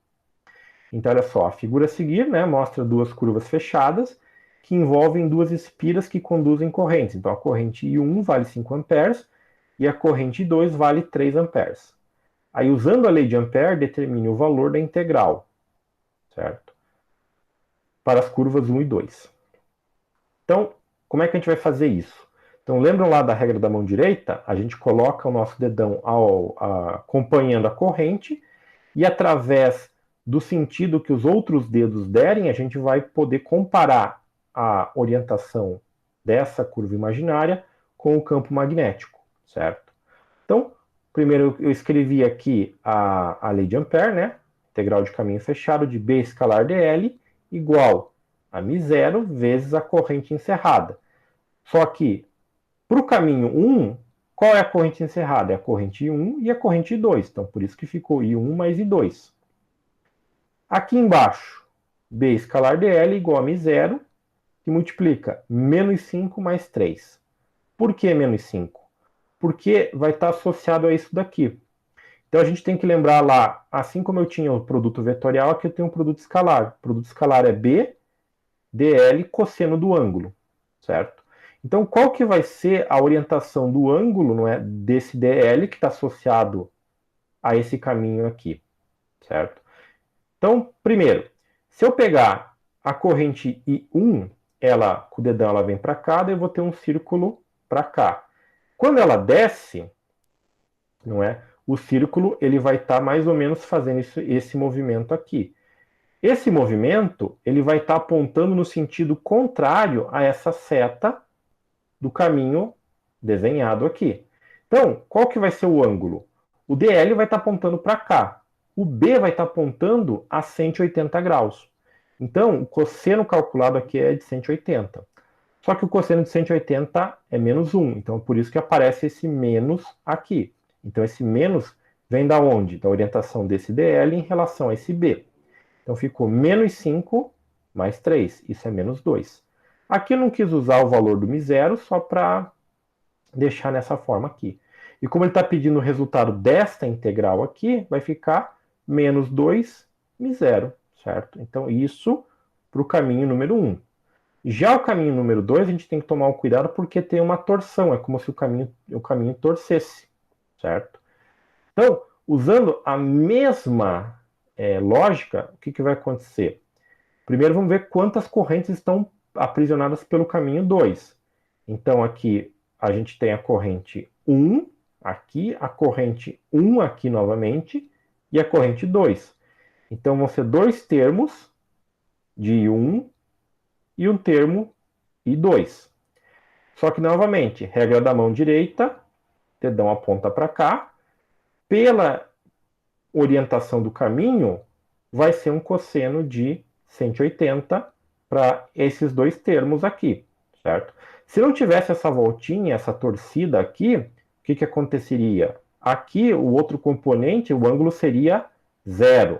Então, olha só, a figura a seguir, né, mostra duas curvas fechadas que envolvem duas espiras que conduzem correntes. Então, a corrente I1 vale 5 amperes e a corrente I2 vale 3 amperes. Aí, usando a lei de Ampère, determine o valor da integral, certo? Para as curvas 1 e 2. Então, como é que a gente vai fazer isso? Então, lembram lá da regra da mão direita? A gente coloca o nosso dedão acompanhando a corrente e através do sentido que os outros dedos derem, a gente vai poder comparar a orientação dessa curva imaginária com o campo magnético, certo? Então, Primeiro eu escrevi aqui a lei de Ampère, né? Integral de caminho fechado de B escalar dl igual a μ0 vezes a corrente encerrada. Só que, para o caminho 1, qual é a corrente encerrada? É a corrente 1 e a corrente 2. Então, por isso que ficou I1 mais I2. Aqui embaixo, B escalar dl igual a μ0, que multiplica menos 5 mais 3. Por que menos 5? Porque vai estar associado a isso daqui. Então a gente tem que lembrar lá, assim como eu tinha o produto vetorial, aqui eu tenho um produto escalar. O produto escalar é B dl cosseno do ângulo, certo? Então qual que vai ser a orientação do ângulo, não é, desse dl que está associado a esse caminho aqui, certo? Então, primeiro, se eu pegar a corrente I1, ela, com o dedão ela vem para cá, daí eu vou ter um círculo para cá. Quando ela desce, não é? O círculo ele vai estar mais ou menos fazendo esse movimento aqui. Esse movimento ele vai estar apontando no sentido contrário a essa seta do caminho desenhado aqui. Então, qual que vai ser o ângulo? O DL vai estar apontando para cá. O B vai estar apontando a 180 graus. Então, o cosseno calculado aqui é de 180. Só que o cosseno de 180 é menos 1. Então, por isso que aparece esse menos aqui. Então, esse menos vem da onde? Da orientação desse DL em relação a esse B. Então, ficou menos 5 mais 3. Isso é menos 2. Aqui eu não quis usar o valor do μ0 só para deixar nessa forma aqui. E como ele está pedindo o resultado desta integral aqui, vai ficar menos 2 μ0, certo? Então, isso para o caminho número 1. Já o caminho número 2, a gente tem que tomar um cuidado porque tem uma torção, é como se o caminho torcesse, certo? Então, usando a mesma lógica, o que vai acontecer? Primeiro vamos ver quantas correntes estão aprisionadas pelo caminho 2. Então aqui a gente tem a corrente 1, aqui, a corrente 1 aqui novamente, e a corrente 2. Então vão ser dois termos de I1 e um termo I2. Só que novamente, regra da mão direita, dedão aponta para cá, pela orientação do caminho, vai ser um cosseno de 180 para esses dois termos aqui, certo? Se não tivesse essa voltinha, essa torcida aqui, o que aconteceria? Aqui, o outro componente, o ângulo seria 0.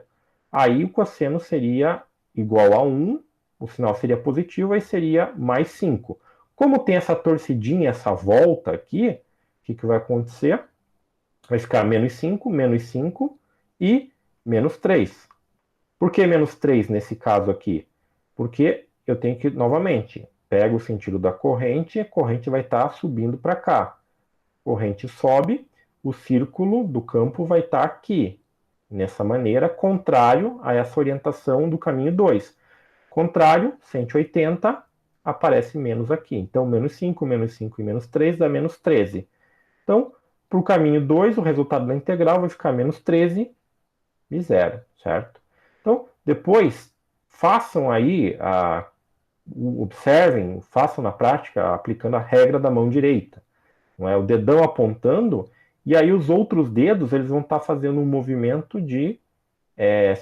Aí o cosseno seria igual a 1, o sinal seria positivo, aí seria mais 5. Como tem essa torcidinha, essa volta aqui, o que vai acontecer? Vai ficar menos 5 e menos 3. Por que menos 3 nesse caso aqui? Porque eu tenho que, novamente, pego o sentido da corrente, a corrente vai estar subindo para cá. Corrente sobe, o círculo do campo vai estar aqui. Nessa maneira, contrário a essa orientação do caminho 2. Contrário, 180, aparece menos aqui. Então, menos 5 e menos 3 dá menos 13. Então, para o caminho 2, o resultado da integral vai ficar menos 13 e 0, certo? Então, depois, façam aí, observem, façam na prática, aplicando a regra da mão direita. Não é? O dedão apontando, e aí os outros dedos eles vão estar fazendo um movimento de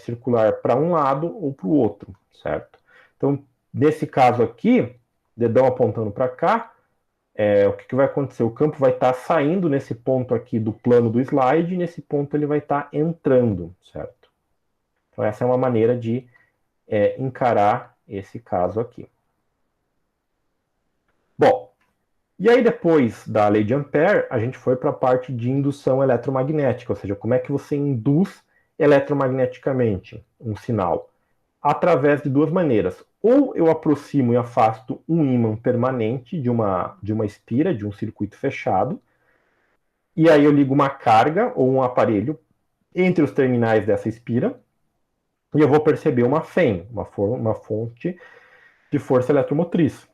circular para um lado ou para o outro, certo? Então, nesse caso aqui, dedão apontando para cá, o que vai acontecer? O campo vai estar saindo nesse ponto aqui do plano do slide, e nesse ponto ele vai estar entrando, certo? Então essa é uma maneira de encarar esse caso aqui. Bom, e aí depois da lei de Ampère, a gente foi para a parte de indução eletromagnética, ou seja, como é que você induz eletromagneticamente um sinal? Através de duas maneiras. Ou eu aproximo e afasto um ímã permanente de uma espira, de um circuito fechado, e aí eu ligo uma carga ou um aparelho entre os terminais dessa espira, e eu vou perceber uma FEM, uma fonte de força eletromotriz.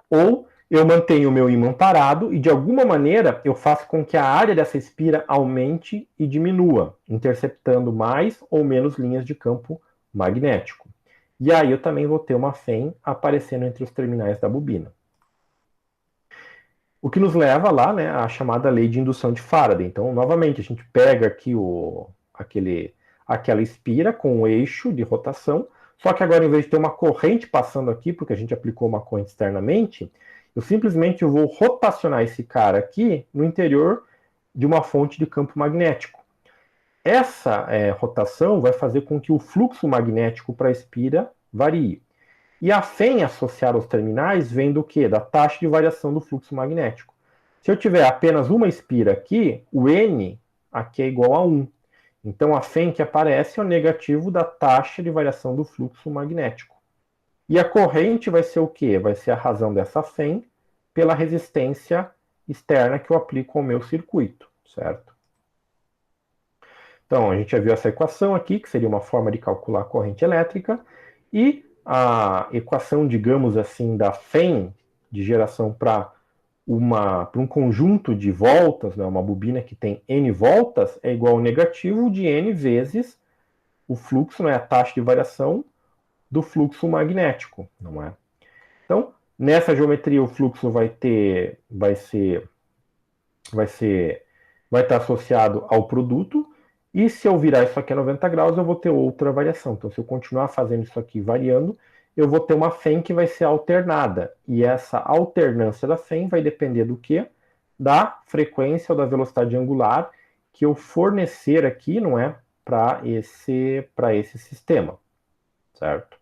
Ou eu mantenho o meu ímã parado e, de alguma maneira, eu faço com que a área dessa espira aumente e diminua, interceptando mais ou menos linhas de campo magnético. E aí eu também vou ter uma FEM aparecendo entre os terminais da bobina. O que nos leva lá, né, à chamada lei de indução de Faraday. Então, novamente, a gente pega aqui aquela espira com o eixo de rotação, só que agora, em vez de ter uma corrente passando aqui, porque a gente aplicou uma corrente externamente, eu simplesmente vou rotacionar esse cara aqui no interior de uma fonte de campo magnético. Essa rotação vai fazer com que o fluxo magnético para a espira varie. E a FEM associada aos terminais vem do quê? Da taxa de variação do fluxo magnético. Se eu tiver apenas uma espira aqui, o N aqui é igual a 1. Então a FEM que aparece é o negativo da taxa de variação do fluxo magnético. E a corrente vai ser o quê? Vai ser a razão dessa FEM pela resistência externa que eu aplico ao meu circuito, certo? Então, a gente já viu essa equação aqui, que seria uma forma de calcular a corrente elétrica, e a equação, digamos assim, da FEM de geração para um conjunto de voltas, né, uma bobina que tem N voltas, é igual ao negativo de N vezes o fluxo, né, a taxa de variação do fluxo magnético, não é? Então, nessa geometria o fluxo vai estar associado ao produto, e se eu virar isso aqui a 90 graus, eu vou ter outra variação. Então, se eu continuar fazendo isso aqui variando, eu vou ter uma FEM que vai ser alternada. E essa alternância da FEM vai depender do quê? Da frequência ou da velocidade angular que eu fornecer aqui, não é? Para esse sistema, certo?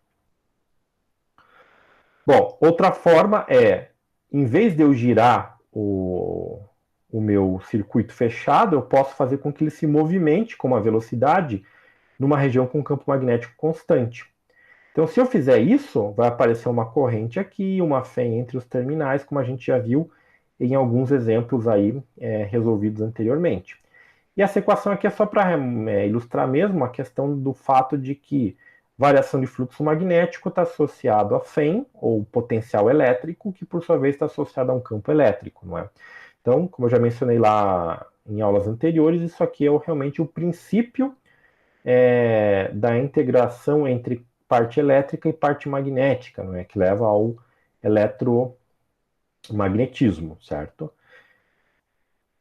Bom, outra forma é, em vez de eu girar o meu circuito fechado, eu posso fazer com que ele se movimente com uma velocidade numa região com campo magnético constante. Então, se eu fizer isso, vai aparecer uma corrente aqui, uma FEM entre os terminais, como a gente já viu em alguns exemplos aí resolvidos anteriormente. E essa equação aqui é só para ilustrar mesmo a questão do fato de que variação de fluxo magnético está associado a FEM, ou potencial elétrico, que por sua vez está associado a um campo elétrico, não é? Então, como eu já mencionei lá em aulas anteriores, isso aqui é realmente o princípio da integração entre parte elétrica e parte magnética, não é? Que leva ao eletromagnetismo, certo?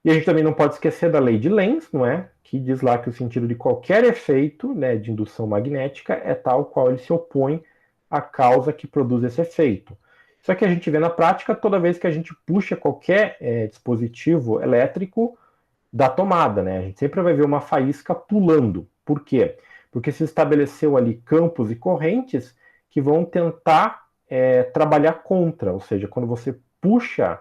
E a gente também não pode esquecer da lei de Lenz, não é? Que diz lá que o sentido de qualquer efeito, né, de indução magnética é tal qual ele se opõe à causa que produz esse efeito. Isso aqui a gente vê na prática toda vez que a gente puxa qualquer dispositivo elétrico da tomada, né? A gente sempre vai ver uma faísca pulando. Por quê? Porque se estabeleceu ali campos e correntes que vão tentar trabalhar contra, ou seja, quando você puxa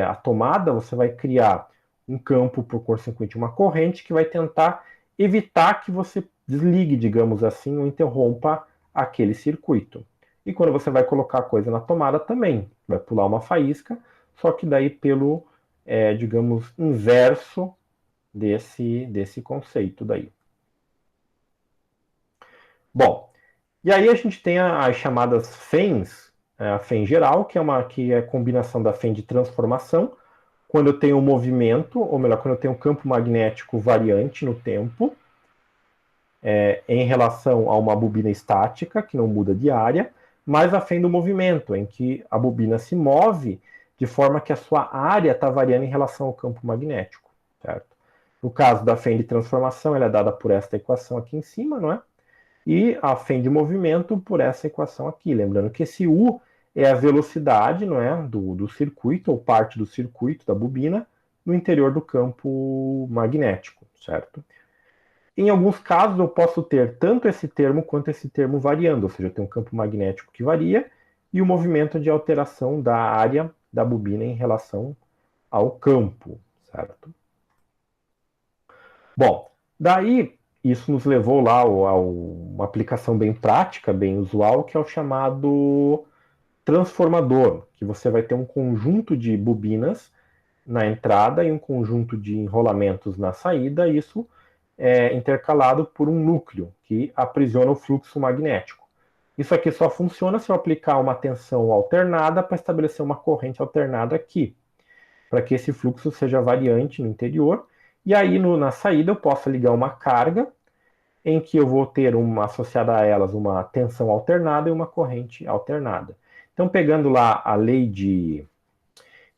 a tomada, você vai criar um campo por consequente uma corrente que vai tentar evitar que você desligue, digamos assim, ou interrompa aquele circuito. E quando você vai colocar a coisa na tomada também, vai pular uma faísca, só que daí pelo, digamos, inverso desse conceito daí. Bom, e aí a gente tem as chamadas FEMs, a FEM geral, que é a combinação da FEM de transformação, quando eu tenho um movimento, ou melhor, quando eu tenho um campo magnético variante no tempo, em relação a uma bobina estática, que não muda de área, mas a FEM do movimento, em que a bobina se move de forma que a sua área está variando em relação ao campo magnético, certo? No caso da FEM de transformação, ela é dada por esta equação aqui em cima, não é? E a FEM de movimento por essa equação aqui. Lembrando que esse U é a velocidade, não é, do circuito, ou parte do circuito da bobina, no interior do campo magnético, certo? Em alguns casos, eu posso ter tanto esse termo quanto esse termo variando, ou seja, eu tenho um campo magnético que varia e o movimento de alteração da área da bobina em relação ao campo, certo? Bom, daí isso nos levou lá a uma aplicação bem prática, bem usual, que é o chamado transformador, que você vai ter um conjunto de bobinas na entrada e um conjunto de enrolamentos na saída, isso é intercalado por um núcleo que aprisiona o fluxo magnético. Isso aqui só funciona se eu aplicar uma tensão alternada para estabelecer uma corrente alternada aqui, para que esse fluxo seja variante no interior. E aí na saída eu posso ligar uma carga em que eu vou ter associada a elas uma tensão alternada e uma corrente alternada. Então, pegando lá a lei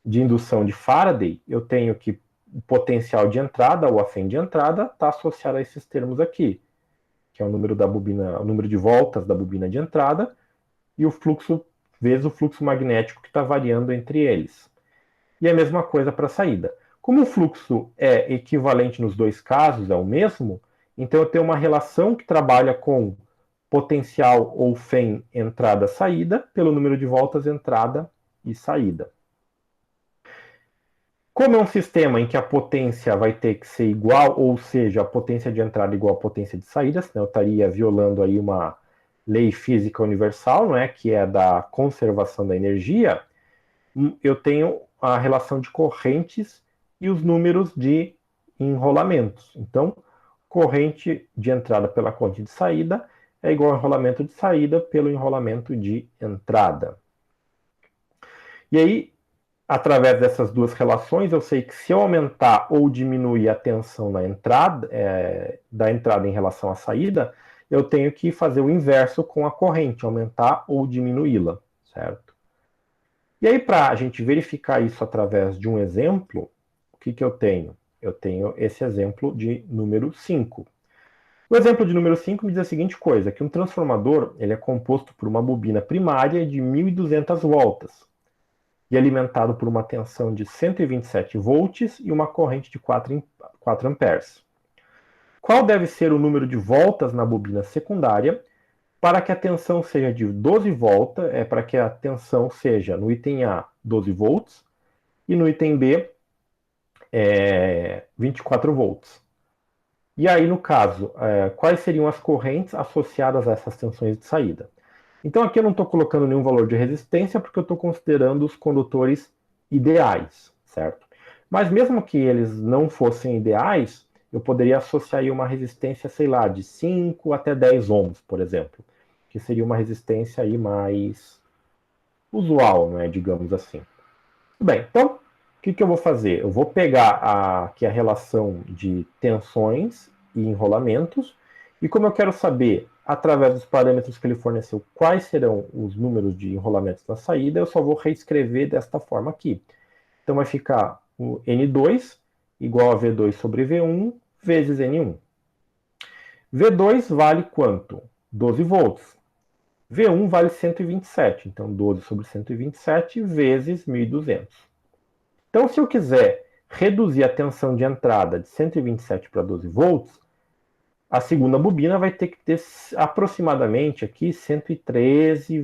de indução de Faraday, eu tenho que o potencial de entrada, ou a fém de entrada, está associado a esses termos aqui, que é o número da bobina, o número de voltas da bobina de entrada, e o fluxo vezes o fluxo magnético que está variando entre eles. E a mesma coisa para a saída. Como o fluxo é equivalente nos dois casos, é o mesmo, então eu tenho uma relação que trabalha com potencial ou fém entrada-saída pelo número de voltas entrada e saída. Como é um sistema em que a potência vai ter que ser igual, ou seja, a potência de entrada igual à potência de saída, senão eu estaria violando aí uma lei física universal, não é, que é da conservação da energia, eu tenho a relação de correntes e os números de enrolamentos. Então, corrente de entrada pela corrente de saída é igual ao enrolamento de saída pelo enrolamento de entrada. E aí, através dessas duas relações, eu sei que se eu aumentar ou diminuir a tensão na entrada, da entrada em relação à saída, eu tenho que fazer o inverso com a corrente, aumentar ou diminuí-la, certo? E aí, para a gente verificar isso através de um exemplo, o que, que eu tenho? Eu tenho esse exemplo de número 5. O exemplo de número 5 me diz a seguinte coisa, que um transformador ele é composto por uma bobina primária de 1.200 voltas e alimentado por uma tensão de 127 volts e uma corrente de 4 amperes. Qual deve ser o número de voltas na bobina secundária para que a tensão seja de 12 voltas, para que a tensão seja no item A 12 volts e no item B 24 volts. E aí, no caso, quais seriam as correntes associadas a essas tensões de saída? Então aqui eu não estou colocando nenhum valor de resistência porque eu estou considerando os condutores ideais, certo? Mas mesmo que eles não fossem ideais, eu poderia associar aí uma resistência, sei lá, de 5 até 10 ohms, por exemplo, que seria uma resistência aí mais usual, né, digamos assim. Bem, então, o que, que eu vou fazer? Eu vou pegar aqui a relação de tensões e enrolamentos, e como eu quero saber, através dos parâmetros que ele forneceu, quais serão os números de enrolamentos na saída, eu só vou reescrever desta forma aqui. Então vai ficar o N2 igual a V2 sobre V1 vezes N1. V2 vale quanto? 12 volts. V1 vale 127, então 12 sobre 127 vezes 1.200. Então, se eu quiser reduzir a tensão de entrada de 127 para 12 volts, a segunda bobina vai ter que ter aproximadamente aqui 113,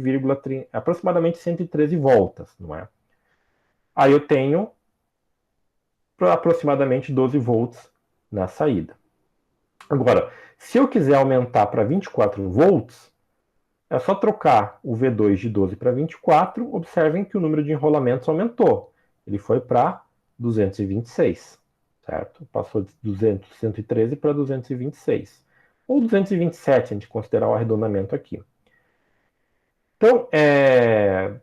aproximadamente 113 voltas, não é? Aí eu tenho aproximadamente 12 volts na saída. Agora, se eu quiser aumentar para 24 volts, é só trocar o V2 de 12 para 24. Observem que o número de enrolamentos aumentou. Ele foi para 226, certo? Passou de 113 para 226. Ou 227, se a gente considerar o arredondamento aqui. Então,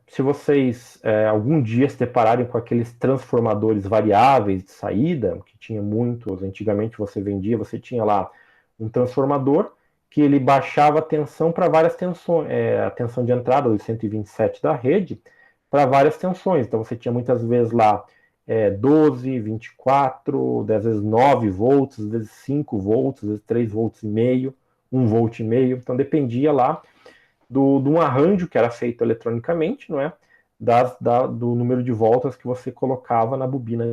se vocês algum dia se depararem com aqueles transformadores variáveis de saída, que tinha muitos, antigamente você vendia, você tinha lá um transformador que ele baixava a tensão para várias tensões, a tensão de entrada dos 127 da rede, para várias tensões. Então você tinha muitas vezes lá 12, 24, às vezes 9 volts, às vezes 5 volts, às vezes 3 volts e meio, 1 volt e meio. Então dependia lá de um arranjo que era feito eletronicamente, não é? Do número de voltas que você colocava na bobina.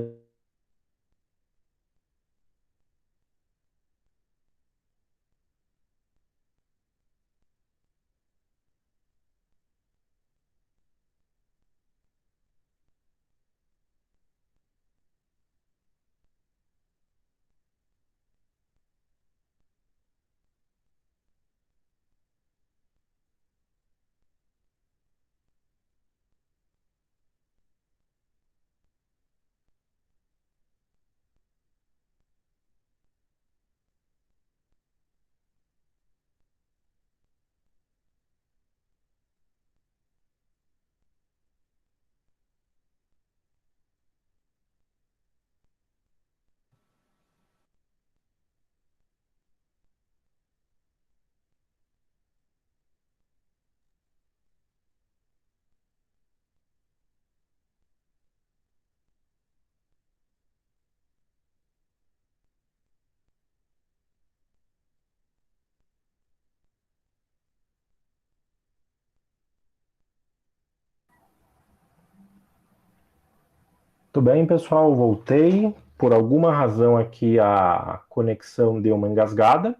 Tudo bem, pessoal? Voltei. Por alguma razão aqui a conexão deu uma engasgada.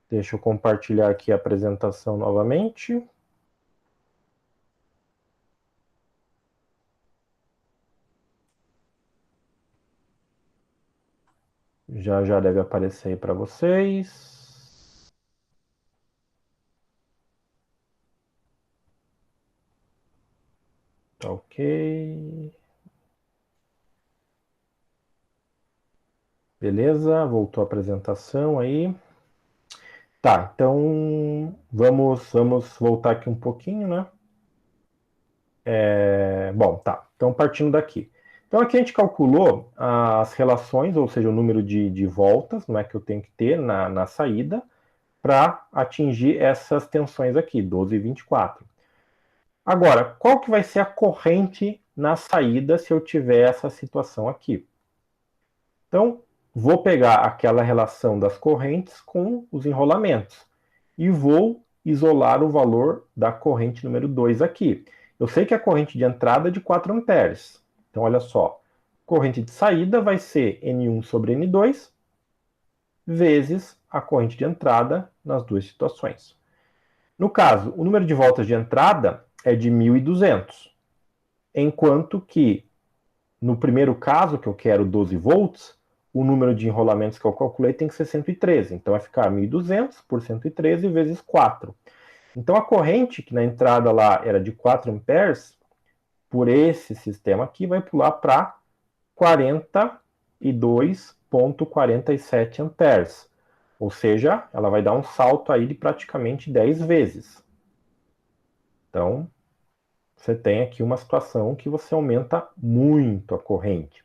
Deixa eu compartilhar aqui a apresentação novamente. Já já deve aparecer aí para vocês. Tá ok. Beleza, voltou a apresentação aí. Tá, então vamos voltar aqui um pouquinho, né? Bom, tá. Então, partindo daqui. Então, aqui a gente calculou as relações, ou seja, o número de voltas, não é, que eu tenho que ter na saída, para atingir essas tensões aqui, 12 e 24. Agora, qual que vai ser a corrente na saída se eu tiver essa situação aqui? Então, vou pegar aquela relação das correntes com os enrolamentos e vou isolar o valor da corrente número 2 aqui. Eu sei que a corrente de entrada é de 4 amperes. Então, olha só, corrente de saída vai ser N1 sobre N2 vezes a corrente de entrada nas duas situações. No caso, o número de voltas de entrada é de 1.200, enquanto que no primeiro caso, que eu quero 12 volts, o número de enrolamentos que eu calculei tem que ser 113. Então vai ficar 1.200 por 113 vezes 4. Então a corrente que na entrada lá era de 4 amperes, por esse sistema aqui vai pular para 42,47 amperes. Ou seja, ela vai dar um salto aí de praticamente 10 vezes. Então, você tem aqui uma situação que você aumenta muito a corrente.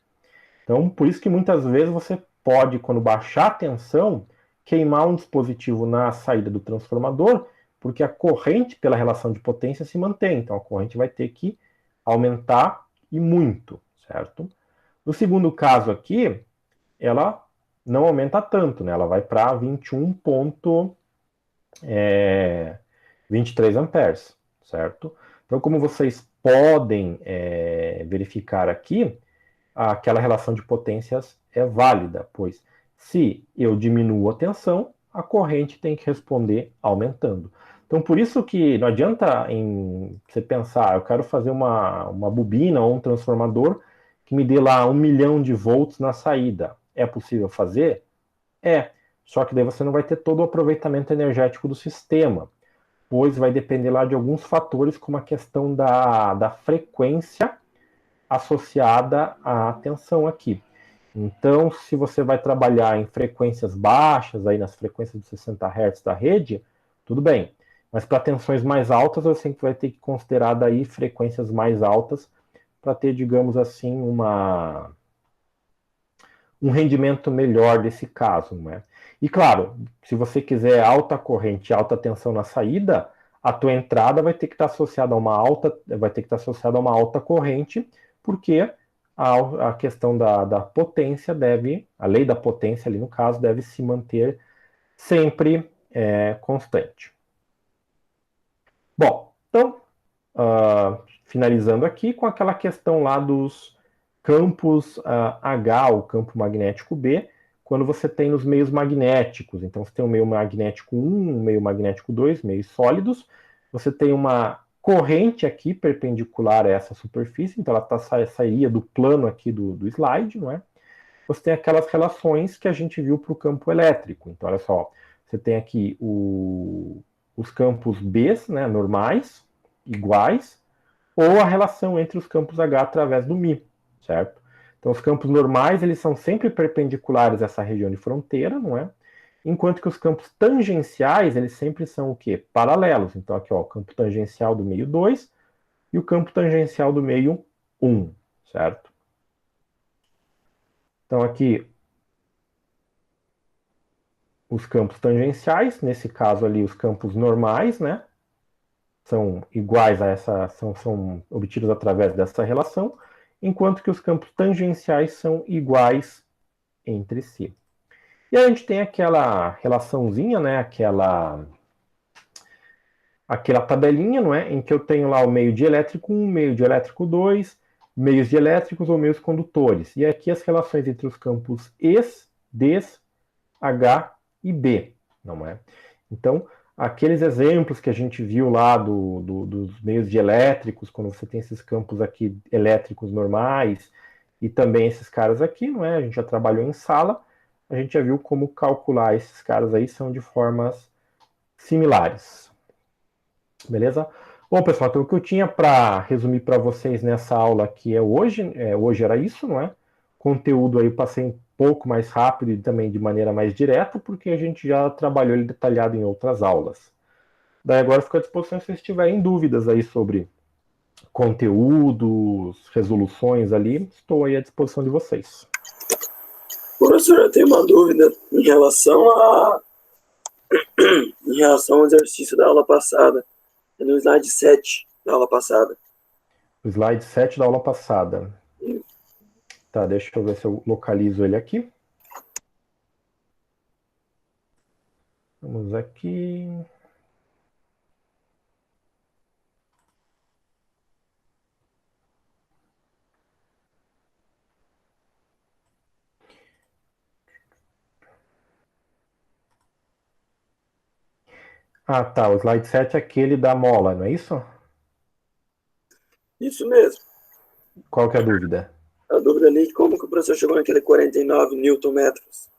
Então, por isso que muitas vezes você pode, quando baixar a tensão, queimar um dispositivo na saída do transformador, porque a corrente, pela relação de potência, se mantém. Então, a corrente vai ter que aumentar e muito, certo? No segundo caso aqui, ela não aumenta tanto, né? Ela vai para 21,23 amperes, certo? Então, como vocês podem verificar aqui, aquela relação de potências é válida, pois se eu diminuo a tensão, a corrente tem que responder aumentando. Então, por isso que não adianta em você pensar, eu quero fazer uma bobina ou um transformador que me dê lá 1 milhão de volts na saída. É possível fazer? É. Só que daí você não vai ter todo o aproveitamento energético do sistema, pois vai depender lá de alguns fatores, como a questão da frequência associada à tensão aqui. Então, se você vai trabalhar em frequências baixas, aí nas frequências de 60 Hz da rede, tudo bem. Mas para tensões mais altas, você sempre vai ter que considerar daí frequências mais altas para ter, digamos assim, um rendimento melhor desse caso, não é? E claro, se você quiser alta corrente, alta tensão na saída, a tua entrada vai ter que estar associada a uma alta corrente, porque a questão da potência deve, a lei da potência ali no caso, deve se manter sempre constante. Bom, então, finalizando aqui com aquela questão lá dos campos H, o campo magnético B, quando você tem nos meios magnéticos. Então, você tem o meio magnético 1, o meio magnético 2, meios sólidos. Você tem uma corrente aqui perpendicular a essa superfície, então ela sairia do plano aqui do slide, não é? Você tem aquelas relações que a gente viu para o campo elétrico. Então, olha só, você tem aqui os campos B, né, normais, iguais, ou a relação entre os campos H através do μ, certo? Então, os campos normais, eles são sempre perpendiculares a essa região de fronteira, não é? Enquanto que os campos tangenciais, eles sempre são o quê? Paralelos. Então, aqui, ó, o campo tangencial do meio 2 e o campo tangencial do meio 1, certo? Então, aqui, os campos tangenciais, nesse caso ali, os campos normais, né? São iguais a essa, são obtidos através dessa relação, enquanto que os campos tangenciais são iguais entre si. E aí a gente tem aquela relaçãozinha, né? Aquela tabelinha, não é? Em que eu tenho lá o meio dielétrico 1, meio dielétrico 2, meios dielétricos ou meios condutores. E aqui as relações entre os campos es, des, H e B, não é? Então, aqueles exemplos que a gente viu lá dos meios dielétricos, quando você tem esses campos aqui elétricos normais, e também esses caras aqui, não é? A gente já trabalhou em sala, a gente já viu como calcular esses caras aí, são de formas similares. Beleza? Bom, pessoal, então o que eu tinha para resumir para vocês nessa aula aqui hoje era isso, não é? Conteúdo aí eu passei um pouco mais rápido e também de maneira mais direta, porque a gente já trabalhou ele detalhado em outras aulas. Daí agora fico à disposição se vocês tiverem dúvidas aí sobre conteúdos, resoluções ali, estou aí à disposição de vocês. Professor, eu tenho uma dúvida em relação ao exercício da aula passada, no slide 7 da aula passada. O slide 7 da aula passada. Tá, deixa eu ver se eu localizo ele aqui. Vamos aqui. Ah, tá. O slide 7 é aquele da mola, não é isso? Isso mesmo. Qual que é a dúvida? A dúvida ali é como que o professor chegou naquele 49 newton-metros.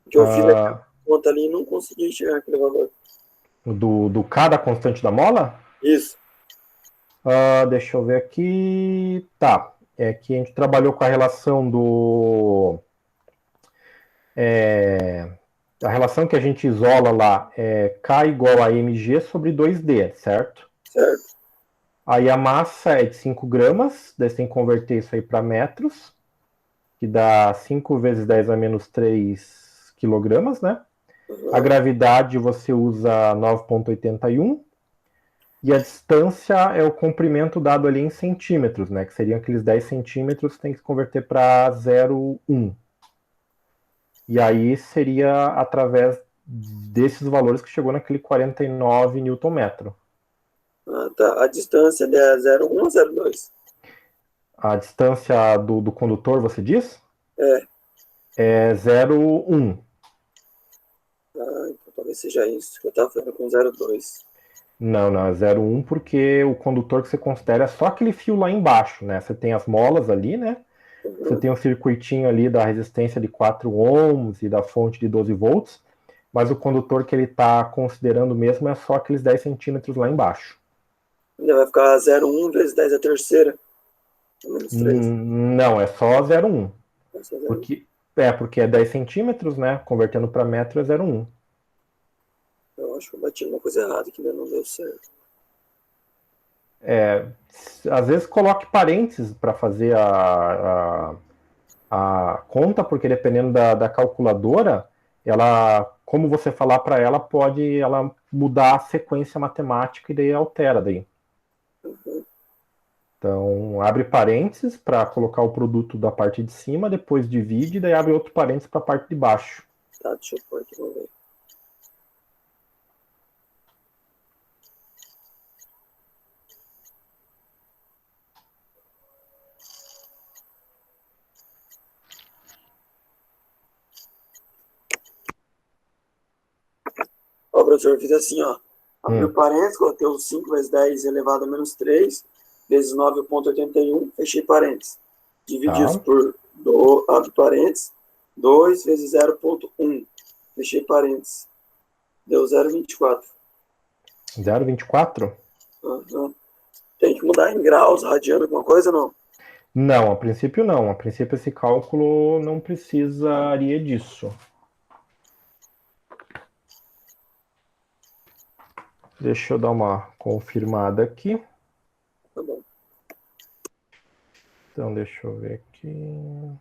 Que eu fiz a conta ali e não consegui chegar naquele valor. Do K da constante da mola? Isso. Deixa eu ver aqui. Tá. É que a gente trabalhou com a relação a relação que a gente isola lá é K igual a mg sobre 2D, certo? Certo. Aí a massa é de 5 gramas, daí você tem que converter isso aí para metros, que dá 5 vezes 10 a menos 3 quilogramas, né? A gravidade você usa 9,81 e a distância é o comprimento dado ali em centímetros, né? Que seriam aqueles 10 centímetros, tem que converter para 0,1. E aí seria através desses valores que chegou naquele 49 Nm. Ah, tá. A distância é 0,1 ou 0,2? A distância do condutor, você diz? É. É 0,1. Ah, então talvez seja isso. Eu estava falando com 0,2. Não, é 0,1 porque o condutor que você considera é só aquele fio lá embaixo, né? Você tem as molas ali, né? Você tem um circuitinho ali da resistência de 4 ohms e da fonte de 12 volts, mas o condutor que ele está considerando mesmo é só aqueles 10 centímetros lá embaixo. Ainda vai ficar 0,1 vezes 10 a terceira. Menos 3. Não, é só 0,1. É só 0,1. Porque é 10 centímetros, né? Convertendo para metro é 0,1. Eu acho que eu bati uma coisa errada que ainda não deu certo. Às vezes coloque parênteses para fazer a conta, porque dependendo da calculadora, ela, como você falar para ela, pode ela mudar a sequência matemática e daí altera daí. Então, abre parênteses para colocar o produto da parte de cima, depois divide, daí abre outro parênteses para a parte de baixo. Tá, deixa eu pôr aqui, vamos ver. Ó, professor, eu fiz assim, ó. Abri o parênteses, coloquei o 5 vezes 10 elevado a menos 3, vezes 9,81, fechei parênteses. Dividi isso por, abre parênteses, 2 vezes 0,1, fechei parênteses. Deu 0,24. 0,24? Uhum. Tem que mudar em graus, radiano, alguma coisa, não? Não, a princípio não. A princípio esse cálculo não precisaria disso. Deixa eu dar uma confirmada aqui. Tá bom. Então, deixa eu ver aqui.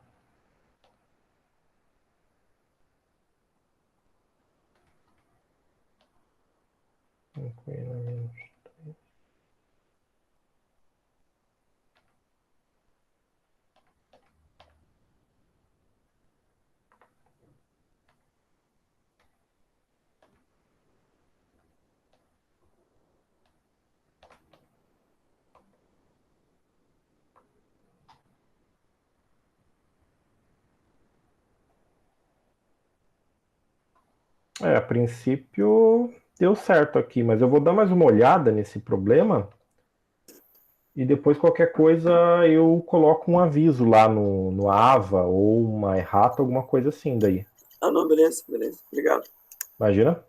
A princípio deu certo aqui, mas eu vou dar mais uma olhada nesse problema e depois qualquer coisa eu coloco um aviso lá no AVA ou uma errata, alguma coisa assim daí. Ah, não, beleza, beleza. Obrigado. Imagina?